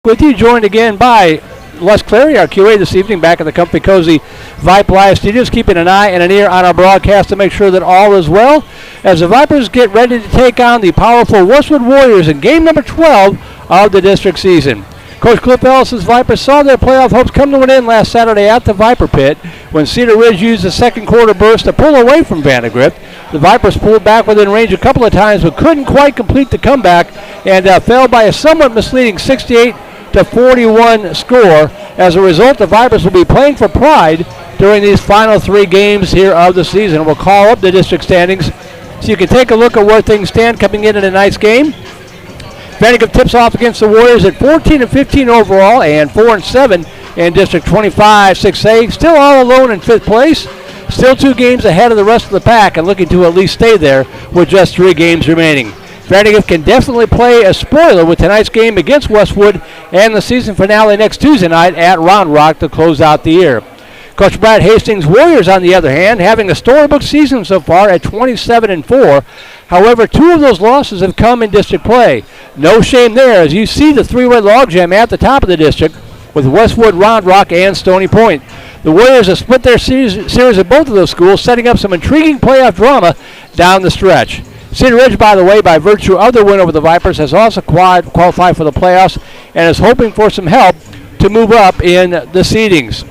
with you, joined again by Les Clary, our QA this evening, back at the comfy, cozy Vype Live studios, keeping an eye and an ear on our broadcast to make sure that all is well as the Vipers get ready to take on the powerful Westwood Warriors in game number 12 of the district season. Coach Cliff Ellis's Vipers saw their playoff hopes come to an end last Saturday at the Viper Pit when Cedar Ridge used the second quarter burst to pull away from VANDEGRIFT. The Vipers pulled back within range a couple of times but couldn't quite complete the comeback and fell by a somewhat misleading 68-41 score. As a result, the Vipers will be playing for pride during these final 3 games here of the season. We'll call up the district standings so you can take a look at where things stand coming in tonight's game. VANDEGRIFT tips off against the Warriors at 14-15 overall and 4-7 in District 25 6A. Still all alone in 5th place. Still 2 games ahead of the rest of the pack and looking to at least stay there with just 3 games remaining. VANDEGRIFT can definitely play a spoiler with tonight's game against Westwood and the season finale next Tuesday night at Round Rock to close out the year. Coach Brad Hastings' Warriors, on the other hand, having a storybook season so far at 27-4. However, 2 of those losses have come in district play. No shame there as you see the 3-way logjam at the top of the district with Westwood, Round Rock, and Stony Point. The Warriors have split their series at both of those schools, setting up some intriguing playoff drama down the stretch. Cedar Ridge, by the way, by virtue of their win over the Vipers, has also qualified for the playoffs and is hoping for some help to move up in the seedings.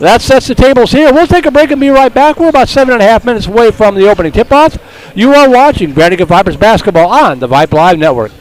That sets the tables here. We'll take a break and be right back. We're about 7.5 minutes away from the opening tip-off. You are watching VANDEGRIFT Vipers basketball on the Vype Live Network.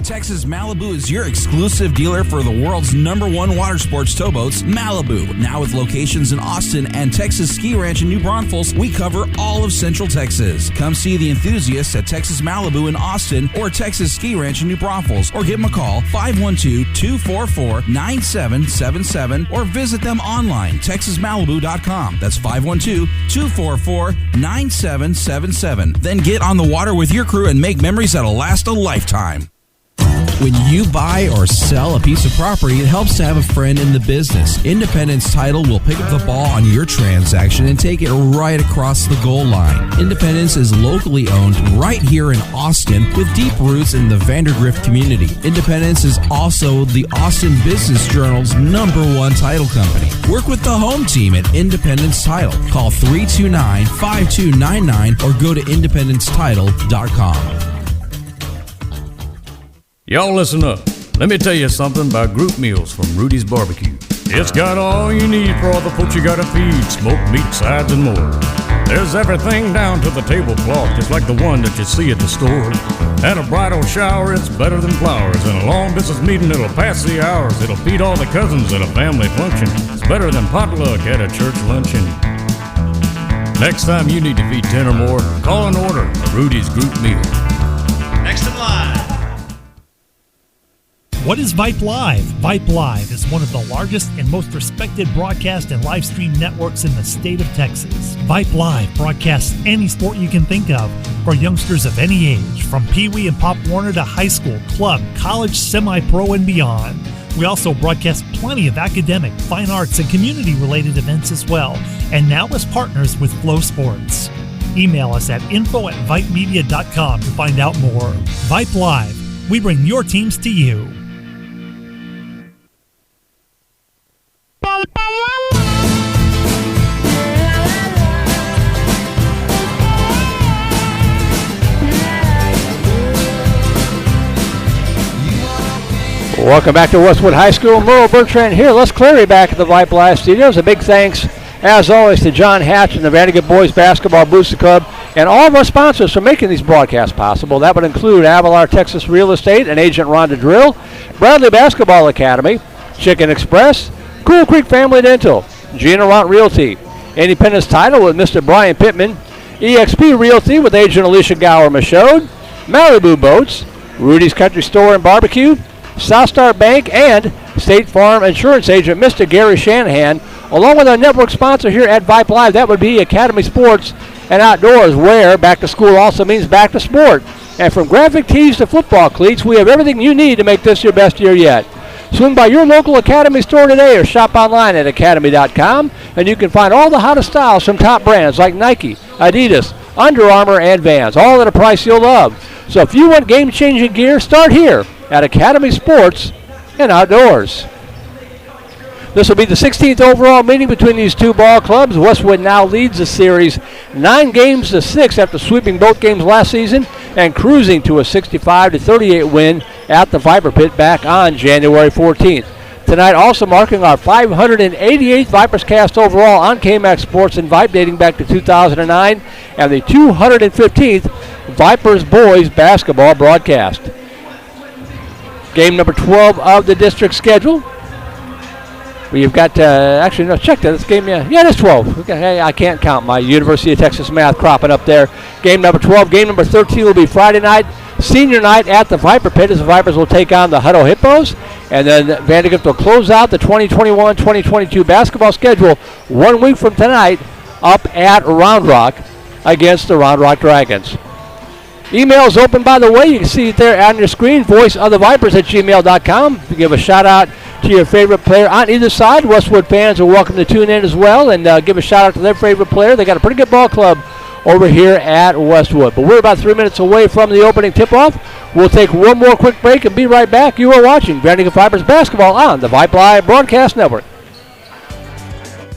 Texas Malibu is your exclusive dealer for the world's #1 water sports towboats, Malibu. Now with locations in Austin and Texas Ski Ranch in New Braunfels, we cover all of Central Texas. Come see the enthusiasts at Texas Malibu in Austin or Texas Ski Ranch in New Braunfels, or give them a call, 512-244-9777, or visit them online, texasmalibu.com. That's 512-244-9777. Then get on the water with your crew and make memories that'll last a lifetime. When you buy or sell a piece of property, it helps to have a friend in the business. Independence Title will pick up the ball on your transaction and take it right across the goal line. Independence is locally owned right here in Austin with deep roots in the VANDEGRIFT community. Independence is also the Austin Business Journal's #1 title company. Work with the home team at Independence Title. Call 329-5299 or go to independencetitle.com. Y'all listen up. Let me tell you something about group meals from Rudy's Barbecue. It's got all you need for all the folks you gotta feed, smoked meat, sides, and more. There's everything down to the tablecloth, just like the one that you see at the store. At a bridal shower, it's better than flowers. In a long distance meeting, it'll pass the hours. It'll feed all the cousins at a family function. It's better than potluck at a church luncheon. Next time you need to feed 10 or more, call and order a Rudy's group meal. Next in line. What is Vype Live? Vype Live is one of the largest and most respected broadcast and live stream networks in the state of Texas. Vype Live broadcasts any sport you can think of for youngsters of any age, from Pee Wee and Pop Warner to high school, club, college, semi-pro, and beyond. We also broadcast plenty of academic, fine arts, and community-related events as well, and now as partners with Flow Sports. Email us at info@vypemedia.com to find out more. Vype Live. We bring your teams to you. Welcome back to Westwood High School. Merle Bertrand here. Les Clary back at the Vype Live Studios. A big thanks, as always, to John Hatch and the VANDEGRIFT Boys Basketball Booster Club and all of our sponsors for making these broadcasts possible. That would include Avalar Texas Real Estate and Agent Rhonda Drill, Bradley Basketball Academy, Chicken Express, Cool Creek Family Dental, Gina Ront Realty, Independence Title with Mr. Brian Pittman, EXP Realty with Agent Alicia Gower-Michaud, Malibu Boats, Rudy's Country Store and Barbecue, South Star Bank, and State Farm Insurance Agent Mr. Gary Shanahan, along with our network sponsor here at Vype Live. That would be Academy Sports and Outdoors, where back to school also means back to sport. And from graphic tees to football cleats, we have everything you need to make this your best year yet. Swing by your local Academy store today or shop online at academy.com, and you can find all the hottest styles from top brands like Nike, Adidas, Under Armour, and Vans, all at a price you'll love. So if you want game-changing gear, start here at Academy Sports and Outdoors. This will be the 16th overall meeting between these two ball clubs. Westwood now leads the series 9-6 after sweeping both games last season and cruising to a 65-38 win at the Viper Pit back on January 14th. Tonight also marking our 588th Vipers cast overall on KMAX Sports and Vype dating back to 2009 and the 215th Vipers boys basketball broadcast. Game number 12 of the district schedule. We've got, actually, no, check that. This game, yeah, it is 12. Okay, I can't count my University of Texas math cropping up there. Game number 12. Game number 13 will be Friday night, senior night at the Viper Pit as the Vipers will take on the Hutto Hippos. And then VANDEGRIFT will close out the 2021-2022 basketball schedule 1 week from tonight up at Round Rock against the Round Rock Dragons. Email is open, by the way. You can see it there on your screen, voiceofthevipers@gmail.com. Give a shout-out to your favorite player on either side. Westwood fans are welcome to tune in as well and give a shout-out to their favorite player. They got a pretty good ball club over here at Westwood. But we're about 3 minutes away from the opening tip-off. We'll take one more quick break and be right back. You are watching VANDEGRIFT Vipers basketball on the Vype Live Broadcast Network.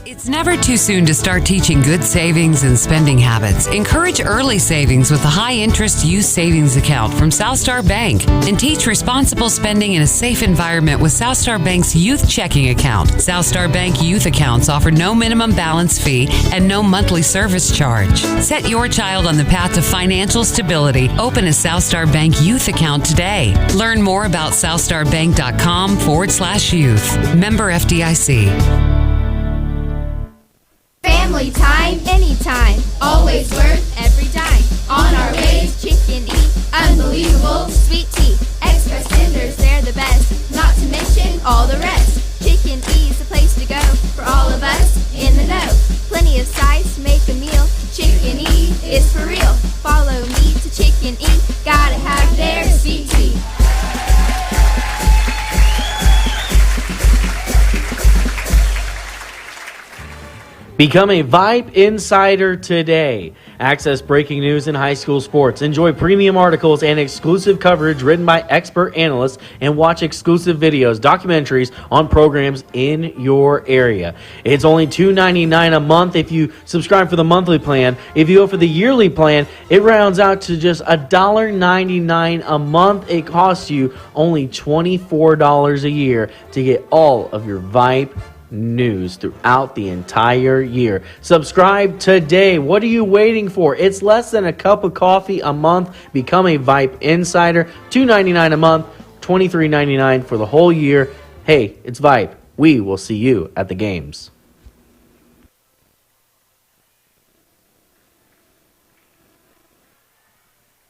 It's never too soon to start teaching good savings and spending habits. Encourage early savings with a high-interest youth savings account from Southstar Bank and teach responsible spending in a safe environment with Southstar Bank's youth checking account. Southstar Bank youth accounts offer no minimum balance fee and no monthly service charge. Set your child on the path to financial stability. Open a Southstar Bank youth account today. Learn more about southstarbank.com/youth. Member FDIC. Family time, anytime, always worth every dime. On our way, chicken eat, unbelievable sweet tea. Express tenders, they're the best, not to mention all the rest. Chicken E's the place to go for all of us in the know. Plenty of sides to make a meal. Chicken E is for real. Follow me to Chicken E, gotta have their sweet tea. Become a Vype Insider today. Access breaking news in high school sports. Enjoy premium articles and exclusive coverage written by expert analysts and watch exclusive videos, documentaries on programs in your area. It's only $2.99 a month if you subscribe for the monthly plan. If you go for the yearly plan, it rounds out to just $1.99 a month. It costs you only $24 a year to get all of your Vype news throughout the entire year. Subscribe today. What are you waiting for? It's less than a cup of coffee a month. Become a Vype Insider. $2.99 a month, $23.99 for the whole year. Hey, it's Vype. We will see you at the games.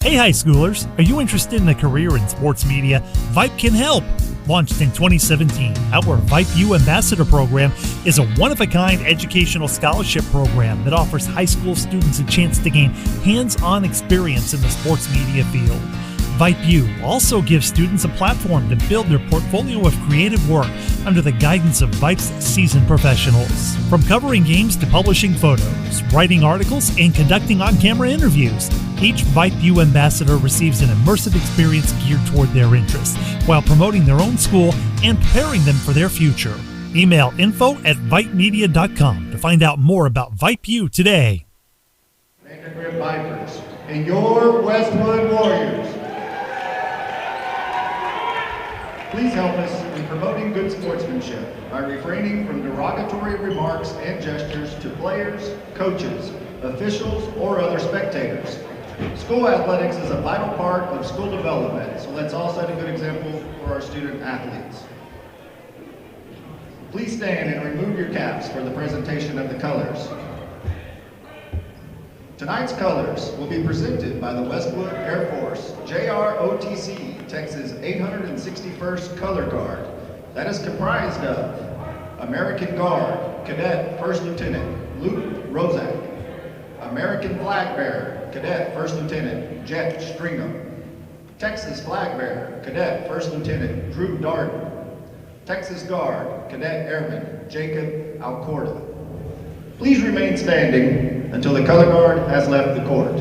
Hey high schoolers, are you interested in a career in sports media? Vype can help. Launched in 2017, our Vype U Ambassador Program is a one-of-a-kind educational scholarship program that offers high school students a chance to gain hands-on experience in the sports media field. Vype U also gives students a platform to build their portfolio of creative work under the guidance of Vype's seasoned professionals. From covering games to publishing photos, writing articles, and conducting on-camera interviews, each Vype U ambassador receives an immersive experience geared toward their interests while promoting their own school and preparing them for their future. Email info@vypemedia.com to find out more about Vype U today. VANDEGRIFT Vipers and your Westwood Warriors. Please help us in promoting good sportsmanship by refraining from derogatory remarks and gestures to players, coaches, officials, or other spectators. School athletics is a vital part of school development, so let's all set a good example for our student athletes. Please stand and remove your caps for the presentation of the colors. Tonight's colors will be presented by the Westwood Air Force JROTC Texas 861st Color Guard. That is comprised of American Guard Cadet First Lieutenant Luke Rozak, American Flag Bearer Cadet First Lieutenant Jet Stringham, Texas Flag Bearer Cadet First Lieutenant Drew Darden, Texas Guard Cadet Airman Jacob Alcorta. Please remain standing until the color guard has left the court.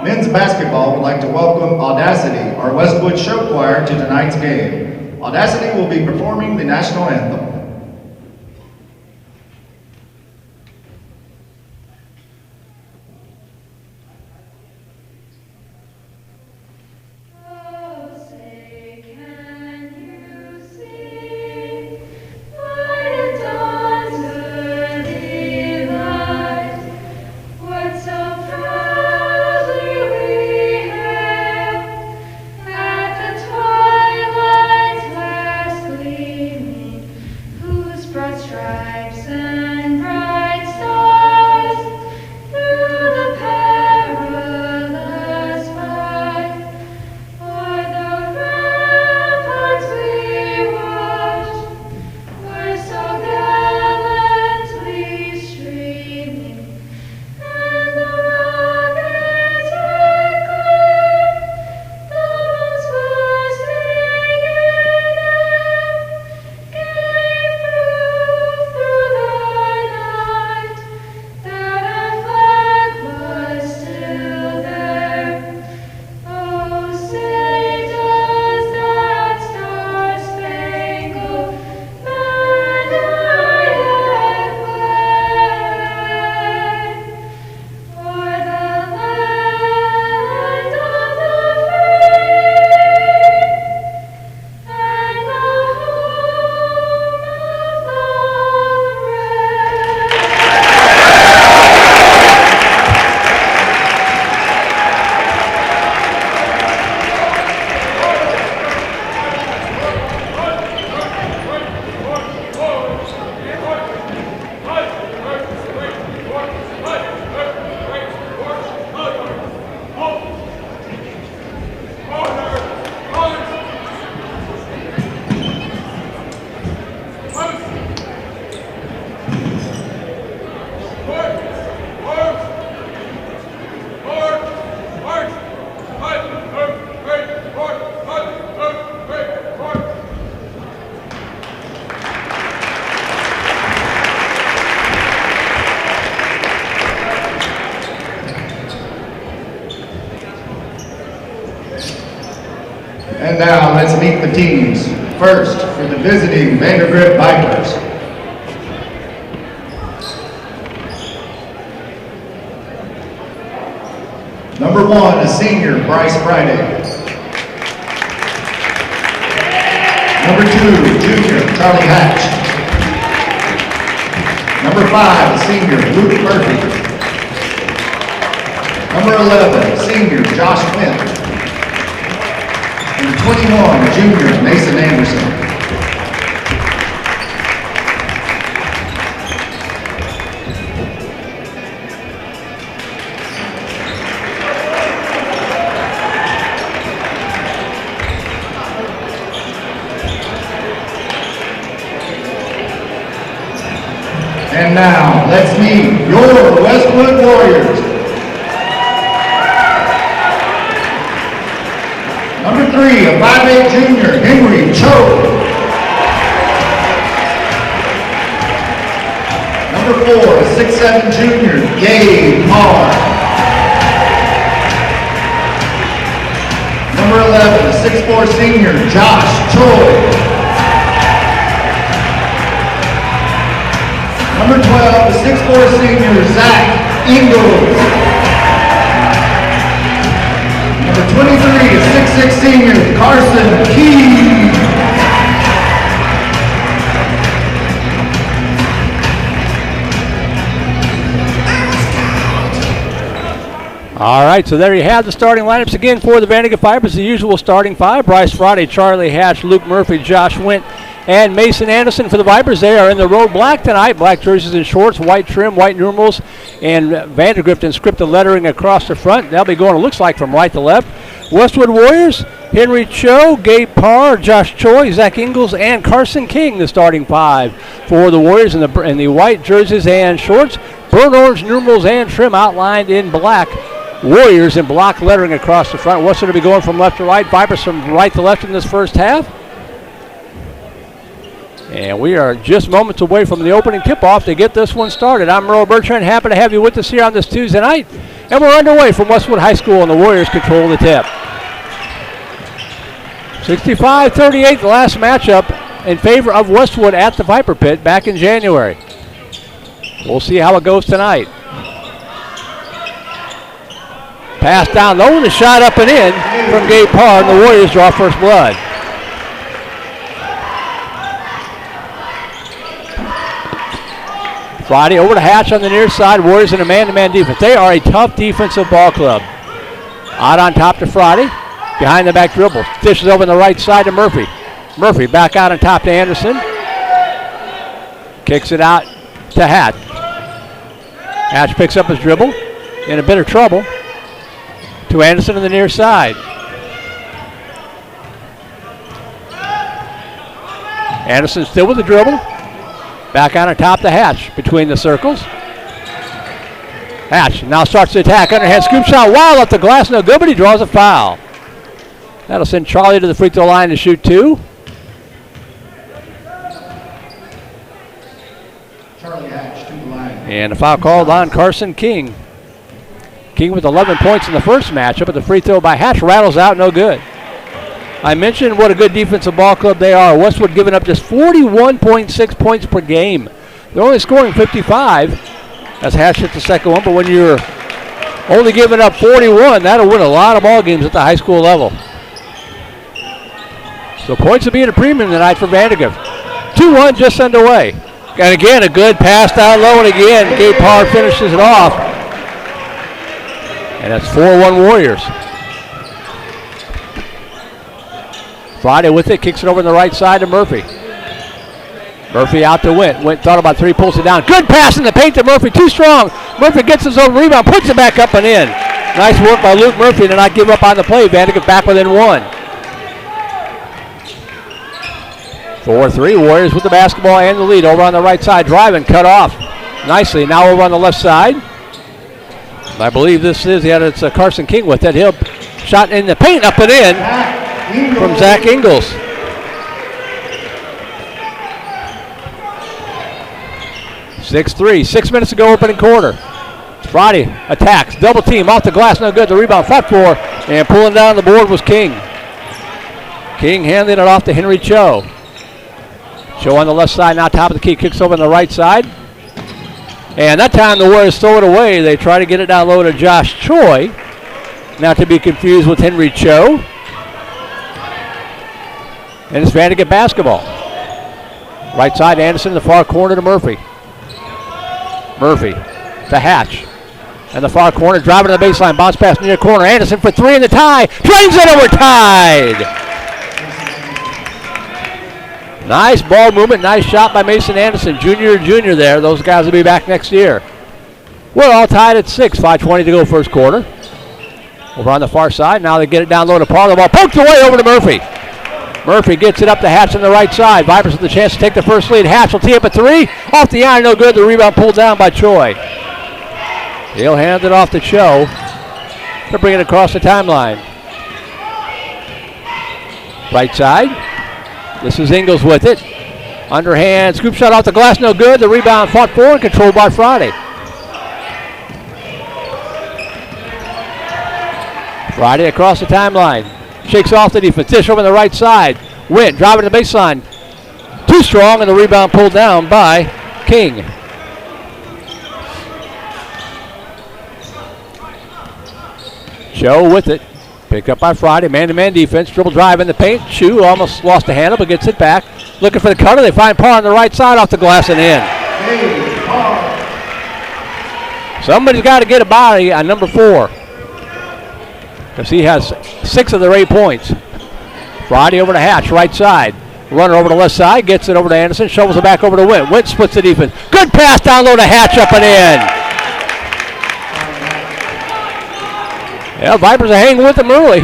Men's basketball would like to welcome Audacity, our Westwood show choir, to tonight's game. Audacity will be performing the national anthem. And now let's meet the teams. First, for the visiting Vandergrift Vipers. Number 1 is senior Bryce Friday. Number 2, junior Charlie Hatch. Number 5 is senior Luke Murphy. Number 11, senior Josh Quinn. And 21, junior Mason Anderson. And now, let's meet your Westwood Warriors. Number 3, a 5'8" junior, Henry Cho. Number 4, a 6'7" junior, Gabe Parr. Number 11, a 6'4" senior, Josh Choi. Number 12, a 6'4" senior, Zach Ingalls. Number 23, a 6'6" senior, Carson Key. All right, so there you have the starting lineups again for the Vandergrift Vipers. The usual starting five: Bryce Friday, Charlie Hatch, Luke Murphy, Josh Wint, and Mason Anderson for the Vipers. They are in the road black tonight. Black jerseys and shorts, white trim, white numerals, and Vandergrift inscripted lettering across the front. They'll be going, it looks like, from right to left. Westwood Warriors, Henry Cho, Gabe Parr, Josh Choi, Zach Ingalls, and Carson King, the starting five for the Warriors in the white jerseys and shorts. Burnt orange numerals and trim outlined in black. Warriors in block lettering across the front. What's going to be going from left to right? Vipers from right to left in this first half. And we are just moments away from the opening tip-off to get this one started. I'm Merle Bertrand, happy to have you with us here on this Tuesday night. And we're underway from Westwood High School, and the Warriors control the tip. 65-38, the last matchup in favor of Westwood at the Viper Pit back in January. We'll see how it goes tonight. Pass down low, the shot up and in from Gabe Parr, and the Warriors draw first blood. Friday over to Hatch on the near side. Warriors in a man-to-man defense. They are a tough defensive ball club. Out on top to Friday. Behind the back dribble. Dishes over on the right side to Murphy. Murphy back out on top to Anderson. Kicks it out to Hatch. Hatch picks up his dribble. In a bit of trouble. To Anderson on the near side. Anderson still with the dribble. Back on top to Hatch between the circles. Hatch now starts the attack. Underhand scoop shot. Wild off the glass. No good, but he draws a foul. That'll send Charlie to the free throw line to shoot two. Charlie Hatch to the line. And a foul called on Carson King. King with 11 points in the first matchup, but the free throw by Hatch rattles out, no good. I mentioned what a good defensive ball club they are. Westwood giving up just 41.6 points per game. They're only scoring 55 as Hatch hits the second one, but when you're only giving up 41, that'll win a lot of ball games at the high school level. So points will be at a premium tonight for Vandegrift. 2-1 just underway. And again, a good pass down low, and again, Gabe Parr finishes it off. And that's 4-1 Warriors. Friday with it, kicks it over on the right side to Murphy. Murphy out to Wint. Wint thought about three, pulls it down. Good pass in the paint to Murphy, too strong. Murphy gets his own rebound, puts it back up and in. Nice work by Luke Murphy to not give up on the play. Vandegrift back within one. 4-3, Warriors with the basketball and the lead. Over on the right side, driving, cut off nicely. Now over on the left side. I believe this is, it's Carson King with it. He'll shot in the paint, up and in from Zach Ingles. (6-3). 6 minutes to go, opening quarter. Friday attacks, double team, off the glass, no good. The rebound fought for, and pulling down the board was King. King handing it off to Henry Cho. Cho on the left side, now top of the key, kicks over on the right side. And that time the Warriors throw it away. They try to get it down low to Josh Choi. Not to be confused with Henry Cho. And it's Vandegrift basketball. Right side, Anderson, the far corner to Murphy. Murphy to Hatch. And the far corner, driving to the baseline, bounce pass near corner. Anderson for three in the tie. Drains it over, tied. Nice ball movement, nice shot by Mason Anderson, junior there. Those guys will be back next year. We're all tied at 6, 5:20 to go first quarter. Over on the far side, now they get it down low to Parr. The ball poked away over to Murphy. Murphy gets it up to Hatch on the right side. Vipers with the chance to take the first lead. Hatch will tee up a three. Off the iron, no good. The rebound pulled down by Choi. He'll hand it off to Cho to bring it across the timeline. Right side. This is Ingles with it. Underhand scoop shot off the glass, no good. The rebound fought for and controlled by Friday. Friday across the timeline. Shakes off the defense. Dish over on the right side. Wint driving to the baseline. Too strong, and the rebound pulled down by King. Cho with it. Picked up by Friday. Man-to-man defense. Dribble drive in the paint. Chu almost lost the handle, but gets it back. Looking for the cutter. They find Parr on the right side, off the glass and in. Somebody's got to get a body on number 4, because he has 6 of their 8 points. Friday over to Hatch, right side. Runner over to left side. Gets it over to Anderson. Shovels it back over to Wint. Wint splits the defense. Good pass down low to Hatch, up and in. Yeah, Vipers are hanging with them early.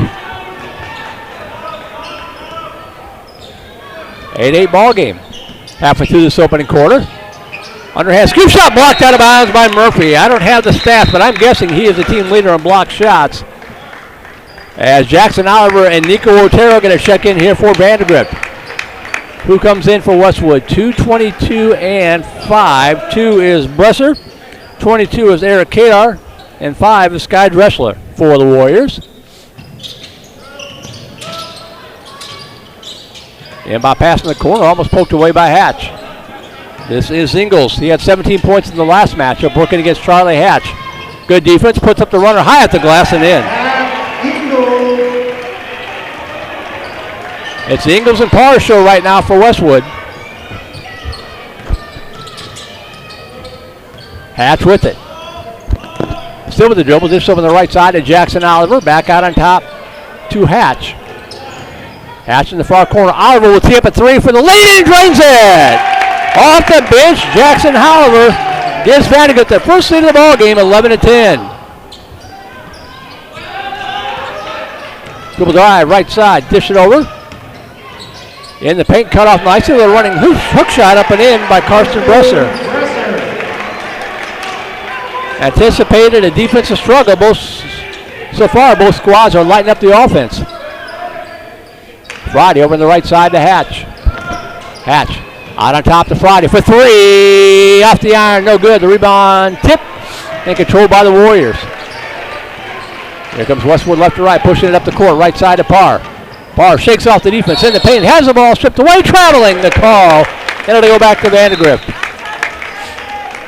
8-8 ball game. Halfway through this opening quarter. Underhand scoop shot blocked out of bounds by Murphy. I don't have the stats, but I'm guessing he is the team leader on blocked shots. As Jackson Oliver and Nico Otero going to check in here for Vandegrift. Who comes in for Westwood? 2:22 and 5. 2 is Bresser. 22 is Eric Kadar. And 5 is Sky Dressler for the Warriors. And by passing the corner, almost poked away by Hatch. This is Ingles. He had 17 points in the last matchup, working against Charlie Hatch. Good defense, puts up the runner high at the glass and in. It's the Ingles and Parr show right now for Westwood. Hatch with it. Still with the dribble, just over the right side to Jackson Oliver. Back out on top to Hatch. Hatch in the far corner. Oliver will tee up a 3 for the lead and drains it. Off the bench, Jackson Oliver gives Vandegrift the first lead of the ball game, 11-10. Dribble drive, right side, dish it over. In the paint, cut off nicely. They're running hook shot up and in by Karsten Bresser. Anticipated a defensive struggle. So far, both squads are lighting up the offense. Friday over on the right side to Hatch. Hatch out on top to Friday for 3. Off the iron, no good. The rebound tip and controlled by the Warriors. Here comes Westwood left to right, pushing it up the court, right side to Parr. Parr shakes off the defense in the paint, has the ball stripped away, traveling the call. And it'll go back to Vandegrift.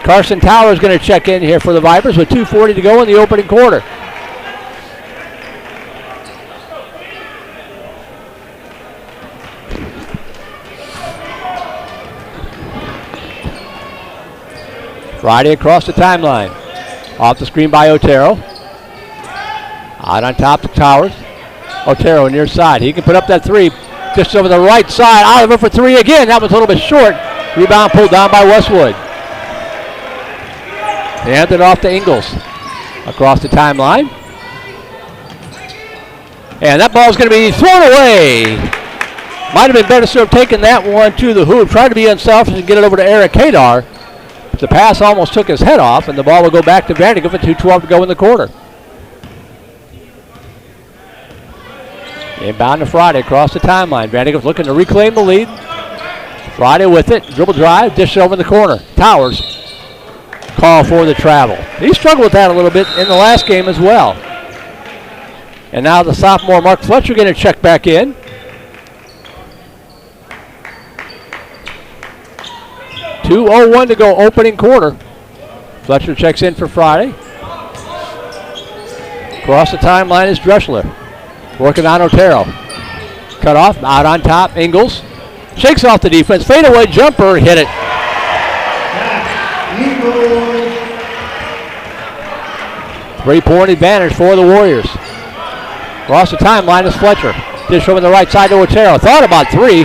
Carson Tower is going to check in here for the Vipers with 2:40 to go in the opening quarter. Friday across the timeline. Off the screen by Otero. Out on top to Towers. Otero near side. He can put up that 3 just over the right side. Oliver for 3 again. That was a little bit short. Rebound pulled down by Westwood. And then off to Ingles. Across the timeline. And that ball's going to be thrown away. Might have been better served taking that one to the hoop. Tried to be unselfish and get it over to Eric Kadar. The pass almost took his head off, and the ball will go back to Vandegrift with 2:12 to go in the quarter. Inbound to Friday across the timeline. Vandegrift looking to reclaim the lead. Friday with it. Dribble drive. Dish it over in the corner. Towers. Call for the travel. He struggled with that a little bit in the last game as well. And now the sophomore Mark Fletcher going to check back in. .201 to go opening quarter. Fletcher checks in for Friday. Across the timeline is Dressler. Working on Otero. Cut off, out on top, Ingles. Shakes off the defense, fadeaway jumper, hit it. 3-point advantage for the Warriors. Across the timeline is Fletcher. Dish over the right side to Otero. Thought about 3.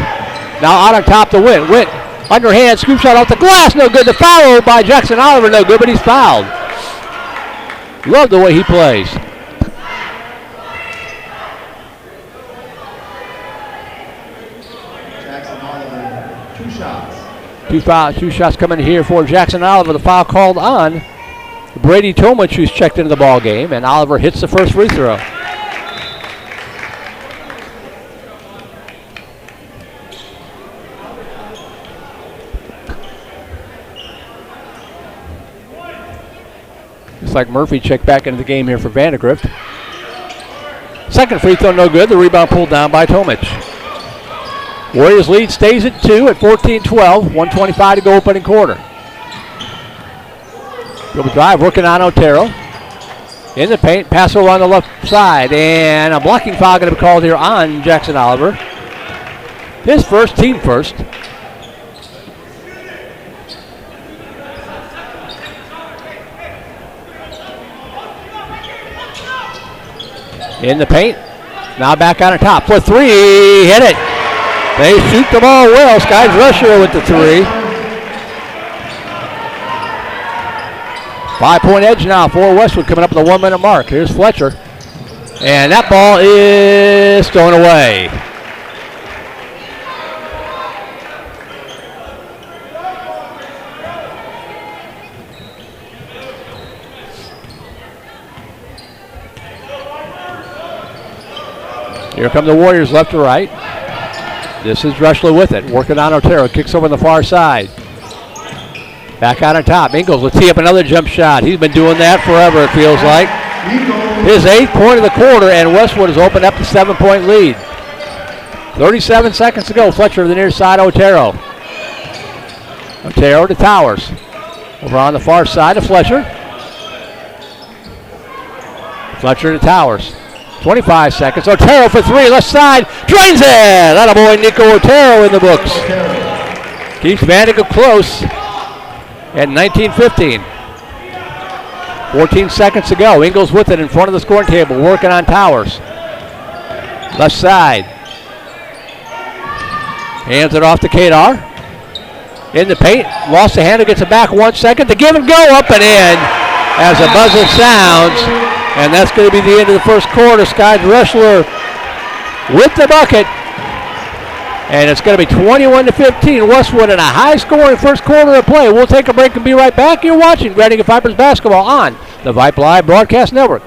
Now out on top to Witt. Witt, underhand, scoop shot off the glass, no good. The foul by Jackson Oliver, no good, but he's fouled. Love the way he plays. Jackson Oliver, 2 shots. Two shots coming here for Jackson Oliver. The foul called on Brady Tomich, who's checked into the ball game, and Oliver hits the first free throw. Looks like Murphy checked back into the game here for Vandegrift. Second free throw, no good. The rebound pulled down by Tomich. Warriors lead stays at 2 at 14-12. 1:25 to go opening quarter. Dribble drive, working on Otero. In the paint, pass over on the left side. And a blocking foul going to be called here on Jackson Oliver. His first, team first. In the paint. Now back on the top for 3. Hit it. They shoot the ball well. Sky Dressler with the 3. 5-point edge now for Westwood coming up at the 1-minute mark. Here's Fletcher. And that ball is thrown away. Here come the Warriors left to right. This is Dreschler with it. Working on Otero. Kicks over on the far side. Back out on top. Ingles will tee up another jump shot. He's been doing that forever, it feels like. His 8th point of the quarter, and Westwood has opened up the 7-point lead. 37 seconds to go. Fletcher to the near side. Otero. Otero to Towers. Over on the far side to Fletcher. Fletcher to Towers. 25 seconds. Otero for 3. Left side. Drains it. That boy Nico Otero in the books. Keeps Vandegrifts close at 19-15. 14 seconds to go. Ingles with it in front of the scoring table. Working on Towers. Left side. Hands it off to Kadar. In the paint. Lost the handle. Gets it back 1 second. The give and go up and in as a buzzer sounds. And that's going to be the end of the first quarter. Sky Dreschler with the bucket. And it's going to be 21-15. Westwood in a high-scoring first quarter of play. We'll take a break and be right back. You're watching Vandegrifts Vipers basketball on the Vype Live Broadcast Network.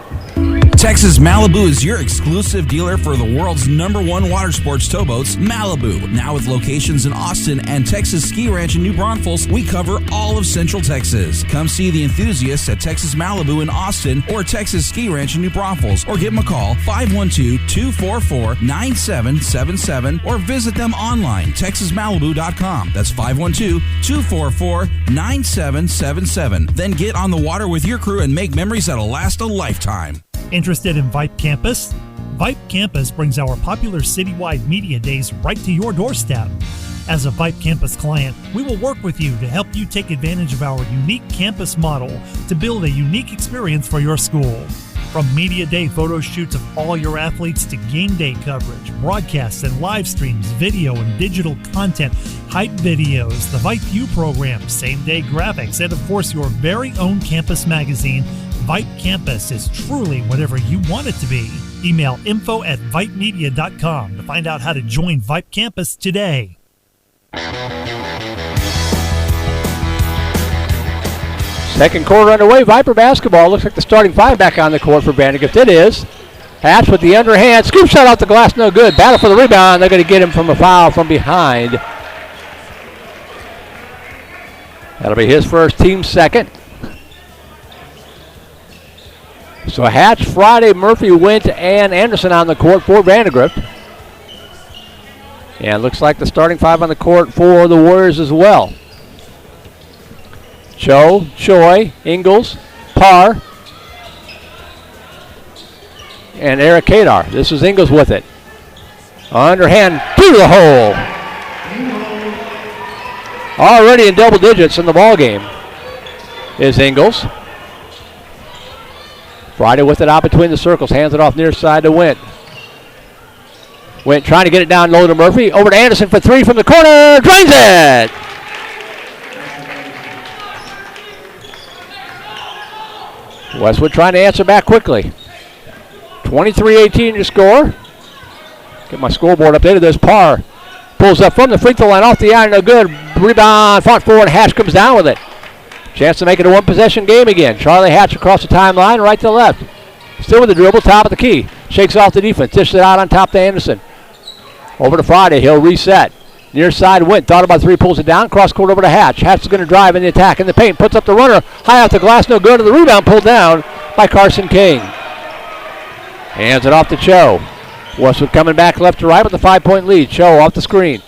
Texas Malibu is your exclusive dealer for the world's #1 water sports towboats, Malibu. Now with locations in Austin and Texas Ski Ranch in New Braunfels, we cover all of Central Texas. Come see the enthusiasts at Texas Malibu in Austin or Texas Ski Ranch in New Braunfels, or give them a call, 512-244-9777, or visit them online, texasmalibu.com. That's 512-244-9777. Then get on the water with your crew and make memories that'll last a lifetime. Interested in Vype Campus? Vype Campus brings our popular citywide media days right to your doorstep. As a Vype Campus client, we will work with you to help you take advantage of our unique campus model to build a unique experience for your school. From media day photo shoots of all your athletes to game day coverage, broadcasts and live streams, video and digital content, hype videos, the Vype U program, same-day graphics, and of course your very own campus magazine, Vype Campus is truly whatever you want it to be. Email info@vypemedia.com to find out how to join Vype Campus today. Second quarter underway. Viper basketball. Looks like the starting 5 back on the court for Vandegrifts. It is. Hatch with the underhand. Scoop shot off the glass. No good. Battle for the rebound. They're going to get him from a foul from behind. That'll be his first, team second. So Hatch, Friday, Murphy, Wint, and Anderson on the court for Vandegrifts. And looks like the starting 5 on the court for the Warriors as well. Cho, Choi, Ingles, Parr, and Eric Kadar. This is Ingles with it. Underhand to the hole. Already in double digits in the ball game is Ingles. Friday with it out between the circles. Hands it off near side to Wint. Wint trying to get it down low to Murphy. Over to Anderson for 3 from the corner. Drains it! Westwood trying to answer back quickly. 23-18 to score. Get my scoreboard updated. There's Parr. Pulls up from the free throw line off the iron. No good. Rebound. Fought forward. Hatch comes down with it. Chance to make it a one-possession game again. Charlie Hatch across the timeline, right to left. Still with the dribble, top of the key. Shakes off the defense. Dishes it out on top to Anderson. Over to Friday. He'll reset. Near side Wint. Thought about 3. Pulls it down. Cross court over to Hatch. Hatch is going to drive in the attack. In the paint. Puts up the runner. High off the glass. No good. To the rebound. Pulled down by Carson King. Hands it off to Cho. Westwood coming back left to right with the 5-point lead. Cho off the screen.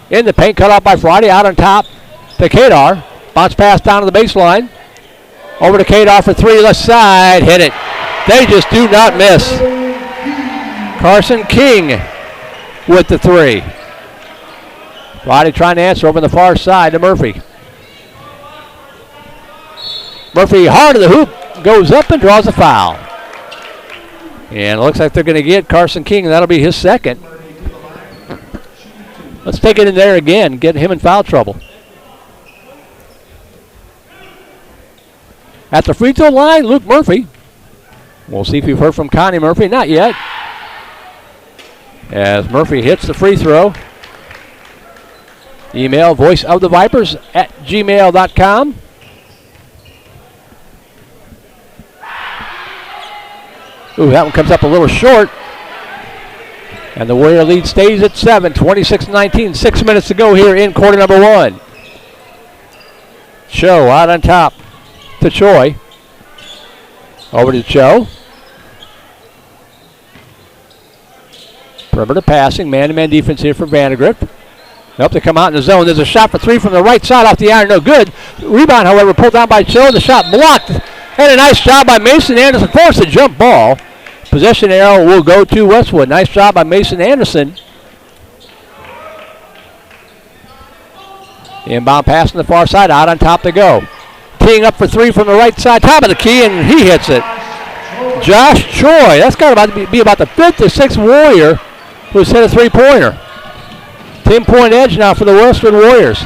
In the paint. Cut off by Friday. Out on top to Kadar. Bounce pass down to the baseline. Over to Kadar for 3. Left side. Hit it. They just do not miss. Carson King with the 3. Friday trying to answer over on the far side to Murphy. Murphy hard to the hoop. Goes up and draws a foul. And it looks like they're going to get Carson King. That'll be his second. Let's take it in there again. Get him in foul trouble. At the free throw line, Luke Murphy. We'll see if you've heard from Connie Murphy. Not yet. As Murphy hits the free throw. Email voiceofthevipers@gmail.com. Ooh, that one comes up a little short. And the Warrior lead stays at 7, 26-19. 6 minutes to go here in quarter number 1. Cho out on top to Choi. Over to Cho. Perimeter passing, man-to-man defense here for Vandegrift. Nope, they come out in the zone. There's a shot for 3 from the right side off the iron, no good. Rebound, however, pulled down by Cho. The shot blocked. And a nice job by Mason Anderson. Forced a jump ball. Possession arrow will go to Westwood. Nice job by Mason Anderson. Inbound pass on the far side, out on top to go. Teeing up for 3 from the right side, top of the key, and he hits it. Josh Choi, that's got to be about the 5th or 6th Warrior who's hit a 3-pointer. 10-point edge now for the Westwood Warriors.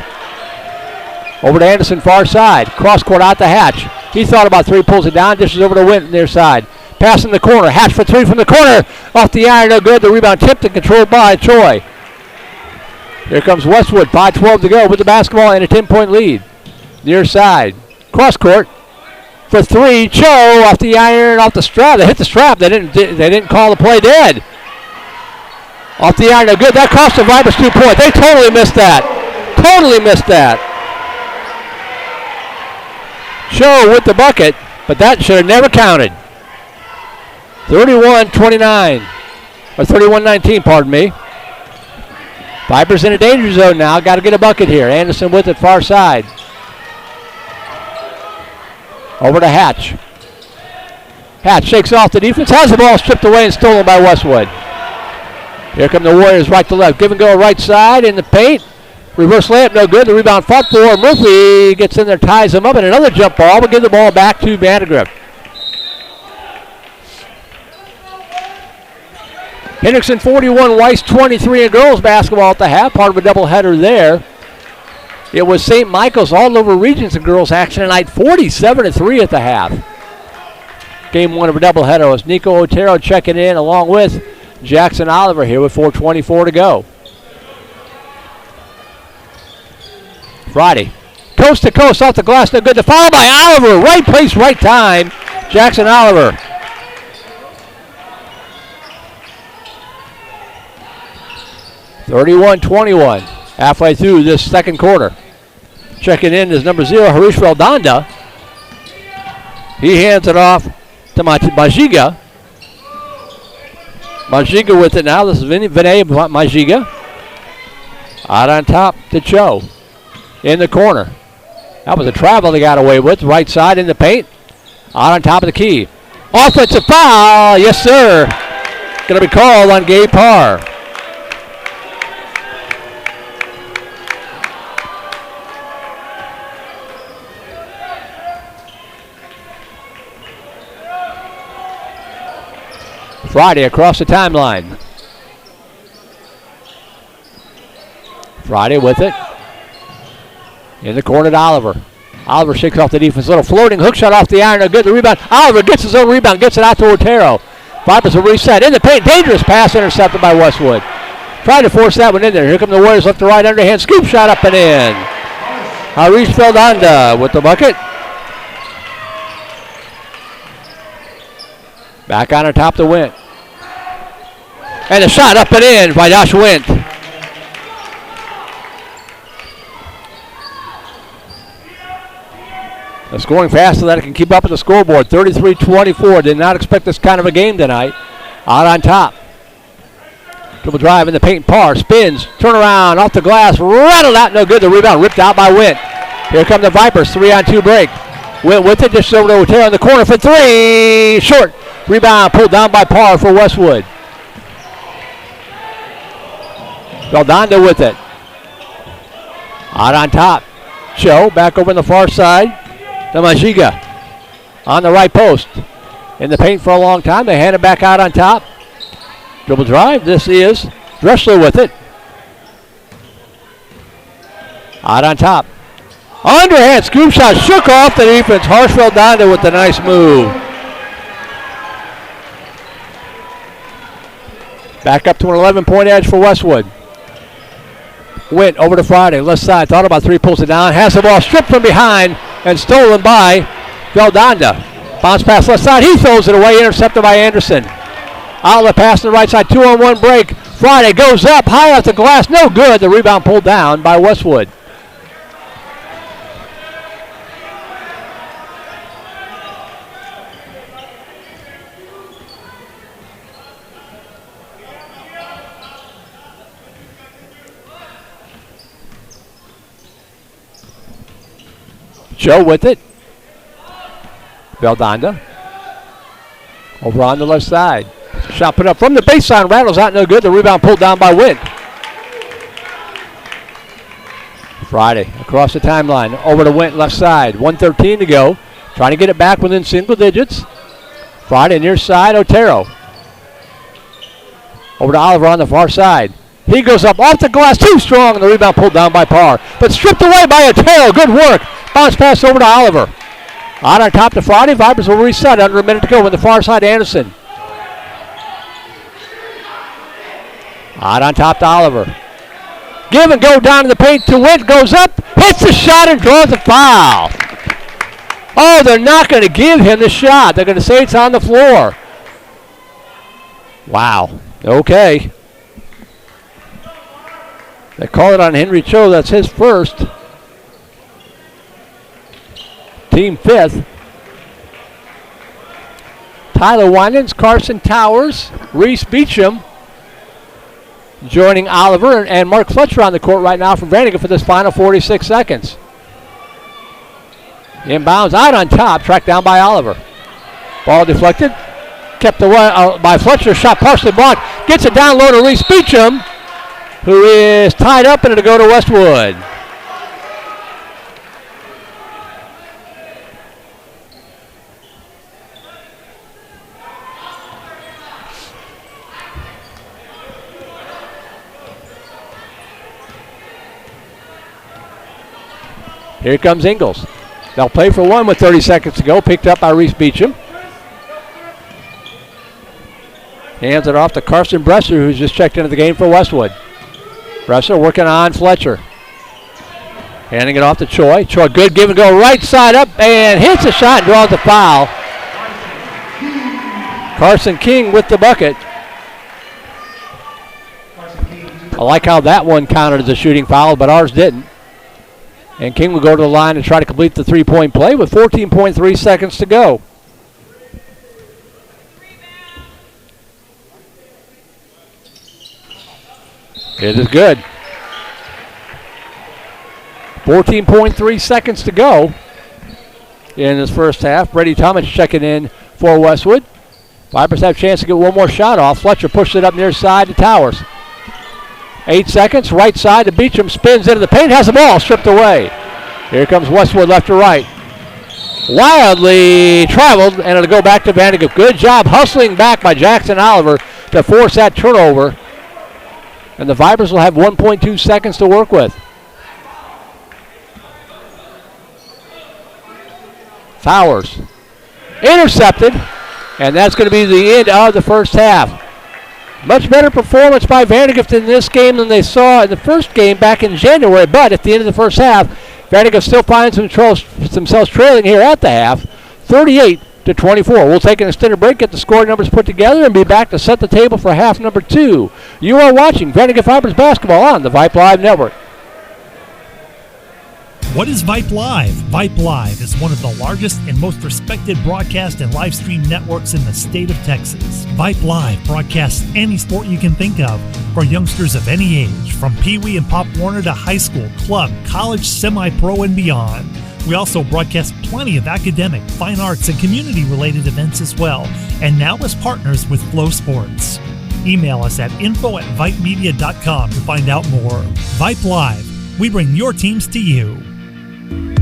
Over to Anderson, far side. Cross court out to Hatch. He thought about 3, pulls it down, dishes over to Wint near side. Pass in the corner. Hatch for 3 from the corner. Off the iron, no good. The rebound tipped and controlled by Choi. Here comes Westwood. 5:12 to go with the basketball and a 10-point lead. Near side. Cross court for 3. Cho off the iron, off the strap. They hit the strap. They didn't call the play dead. Off the iron, no good. That cost the Vipers 2 points. They totally missed that. Totally missed that. Cho with the bucket, but that should have never counted. 31-29, or 31-19, pardon me. Vipers in a danger zone now. Got to get a bucket here. Anderson with it, far side. Over to Hatch. Hatch shakes off the defense, has the ball stripped away and stolen by Westwood. Here come the Warriors right to left. Give and go right side in the paint. Reverse layup, no good. The rebound fought for. Murphy gets in there, ties him up, and another jump ball. We'll give the ball back to Vandegrift. Hendrickson 41, Weiss 23 in girls basketball at the half. Part of a doubleheader there. It was St. Michael's all over Regents and girls action tonight. 47-3 at the half. Game 1 of a doubleheader was Nico Otero checking in along with Jackson Oliver here with 4:24 to go. Friday. Coast to coast off the glass, no good. The foul by Oliver. Right place, right time. Jackson Oliver. (31-21). Halfway through this second quarter. Checking in is number 0, Harish Veldanda. He hands it off to Majiga. Majiga with it now. This is Vinay Majiga. Out on top to Cho. In the corner. That was a travel they got away with. Right side in the paint. Out on top of the key. Offensive foul. Yes, sir. Going to be called on Gabe Parr. Friday across the timeline. Friday with it. In the corner to Oliver. Oliver shakes off the defense. Little floating hook shot off the iron. No good. The rebound. Oliver gets his own rebound. Gets it out to Otero. Vipers will reset. In the paint. Dangerous pass intercepted by Westwood. Tried to force that one in there. Here come the Warriors left to right. Underhand scoop shot up and in. Harish Veldanda with the bucket. Back on top to Wint. And a shot up and in by Josh Wint. The scoring fast so that it can keep up with the scoreboard. 33-24. Did not expect this kind of a game tonight. Out on top. Dribble drive in the paint. Parr spins. Turn around. Off the glass. Rattled out. No good. The rebound ripped out by Wint. Here come the Vipers. 3-on-2 break. Wint with it. Just over to Otero in the corner for 3. Short. Rebound pulled down by Parr for Westwood. Veldanda with it. Out on top. Cho back over on the far side. To Majiga. On the right post. In the paint for a long time. They hand it back out on top. Dribble drive. This is Dressler with it. Out on top. Underhand scoop shot. Shook off the defense. Harsh Veldanda with the nice move. Back up to an 11-point edge for Westwood. Wint over to Friday, left side, thought about 3, pulls it down, has the ball stripped from behind and stolen by Veldanda. Bounce pass left side, he throws it away, intercepted by Anderson. Outlet pass to the right side, 2-on-1 break. Friday goes up, high off the glass, no good. The rebound pulled down by Westwood. Joe with it. Beldonda. Over on the left side. Shot put up from the baseline. Rattles out, no good. The rebound pulled down by Wynn. Friday across the timeline. Over to Wynn, left side. 1:13 to go. Trying to get it back within single digits. Friday near side. Otero. Over to Oliver on the far side. He goes up off the glass. Too strong. And the rebound pulled down by Parr. But stripped away by Otero. Good work. Bounce pass over to Oliver. Out on top to Friday. Vipers will reset under a minute to go with the far side. Anderson. Out on top to Oliver. Give and go down to the paint to Witt. Goes up. Hits the shot and draws a foul. Oh, they're not going to give him the shot. They're going to say it's on the floor. Wow. Okay. They call it on Henry Cho. That's his first. Team fifth. Tyler Winans, Carson Towers, Reese Beecham joining Oliver and Mark Fletcher on the court right now from Vandergrift for this final 46 seconds. Inbounds out on top, tracked down by Oliver. Ball deflected, kept away by Fletcher, shot partially blocked, gets it down low to Reese Beecham, who is tied up, and it'll go to Westwood. Here comes Ingles. They'll play for one with 30 seconds to go. Picked up by Reese Beecham. Hands it off to Carson Bresser, who's just checked into the game for Westwood. Bresser working on Fletcher. Handing it off to Choi. Choi, good give and go right side up and hits a shot and draws the foul. Carson King with the bucket. I like how that one counted as a shooting foul, but ours didn't. And King will go to the line and try to complete the three-point play with 14.3 seconds to go. It is good. 14.3 seconds to go in this first half. Brady Thomas checking in for Westwood. Vipers have a chance to get one more shot off. Fletcher pushed it up near side to Towers. 8 seconds, right side to Beecham, spins into the paint, has the ball stripped away. Here comes Westwood left to right. Wildly traveled, and it'll go back to Vandergrift. Good job hustling back by Jackson Oliver to force that turnover. And the Vipers will have 1.2 seconds to work with. Towers intercepted, and that's going to be the end of the first half. Much better performance by Vandergrift in this game than they saw in the first game back in January, but at the end of the first half, Vandergrift still finds themselves trailing here at the half, 38-24. We'll take an extended break, get the score numbers put together, and be back to set the table for half number 2. You are watching Vandergrift Vipers basketball on the Vype Live Network. What is Vype Live? Vype Live is one of the largest and most respected broadcast and live stream networks in the state of Texas. Vype Live broadcasts any sport you can think of for youngsters of any age, from Pee Wee and Pop Warner to high school, club, college, semi-pro, and beyond. We also broadcast plenty of academic, fine arts, and community-related events as well, and now as partners with Flow Sports. Email us at info@vypemedia.com to find out more. Vype Live, we bring your teams to you.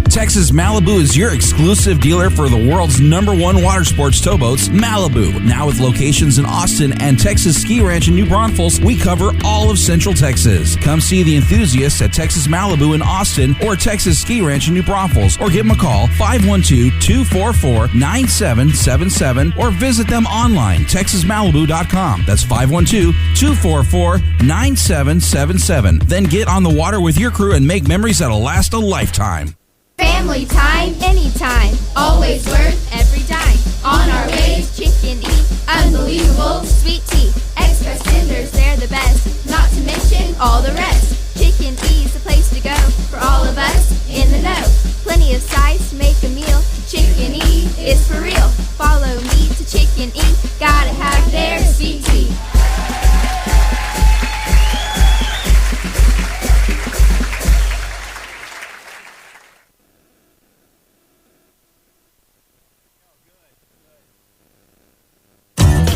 Texas Malibu is your exclusive dealer for the world's #1 water sports towboats, Malibu. Now with locations in Austin and Texas Ski Ranch in New Braunfels, we cover all of Central Texas. Come see the enthusiasts at Texas Malibu in Austin or Texas Ski Ranch in New Braunfels, or give them a call, 512-244-9777, or visit them online, texasmalibu.com. That's 512-244-9777. Then get on the water with your crew and make memories that'll last a lifetime. Family time, anytime. Always worth every dime. On our ways, chicken eat. Unbelievable sweet tea. Express tenders, they're the best. Not to mention all the rest. Chicken E's the place to go for all of us in the know. Plenty of size to make a meal. Chicken E is for real. Follow me to Chicken E. Gotta have their sweet tea.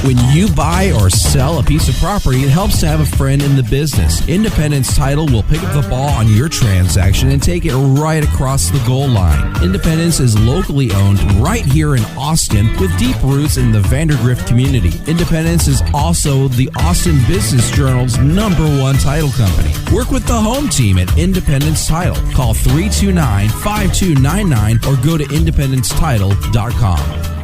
When you buy or sell a piece of property, it helps to have a friend in the business. Independence Title will pick up the ball on your transaction and take it right across the goal line. Independence is locally owned right here in Austin with deep roots in the VANDEGRIFT community. Independence is also the Austin Business Journal's #1 title company. Work with the home team at Independence Title. Call 329-5299 or go to independencetitle.com.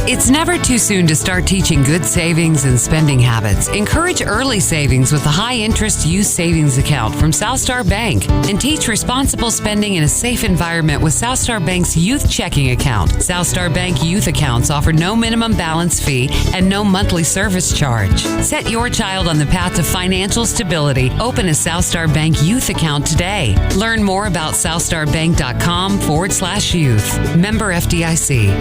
It's never too soon to start teaching good savings and spending habits. Encourage early savings with a high-interest youth savings account from Southstar Bank and teach responsible spending in a safe environment with Southstar Bank's youth checking account. Southstar Bank youth accounts offer no minimum balance fee and no monthly service charge. Set your child on the path to financial stability. Open a Southstar Bank youth account today. Learn more about southstarbank.com/youth. Member FDIC.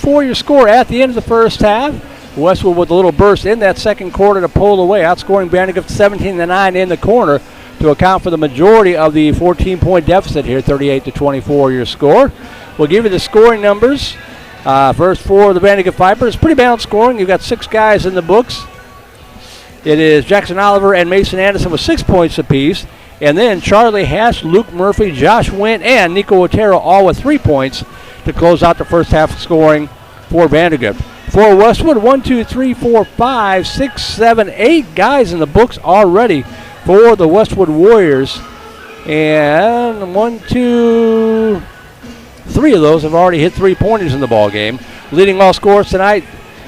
Your score at the end of the first half. Westwood with a little burst in that second quarter to pull away, outscoring VandeGrift 17-9 in the corner to account for the majority of the 14-point deficit here, 38-24 your score. We'll give you the scoring numbers. First for the VandeGrift Vipers, pretty balanced scoring. You've got 6 guys in the books. It is Jackson Oliver and Mason Anderson with 6 points apiece. And then Charlie Hash, Luke Murphy, Josh Wynn, and Nico Otero all with 3 points to close out the first half scoring for VandeGrift. For Westwood, 1, 2, 3, 4, 5, 6, 7, 8 guys in the books already for the Westwood Warriors. And 1, 2, 3 of those have already hit 3-pointers in the ball game. Leading all scorers tonight,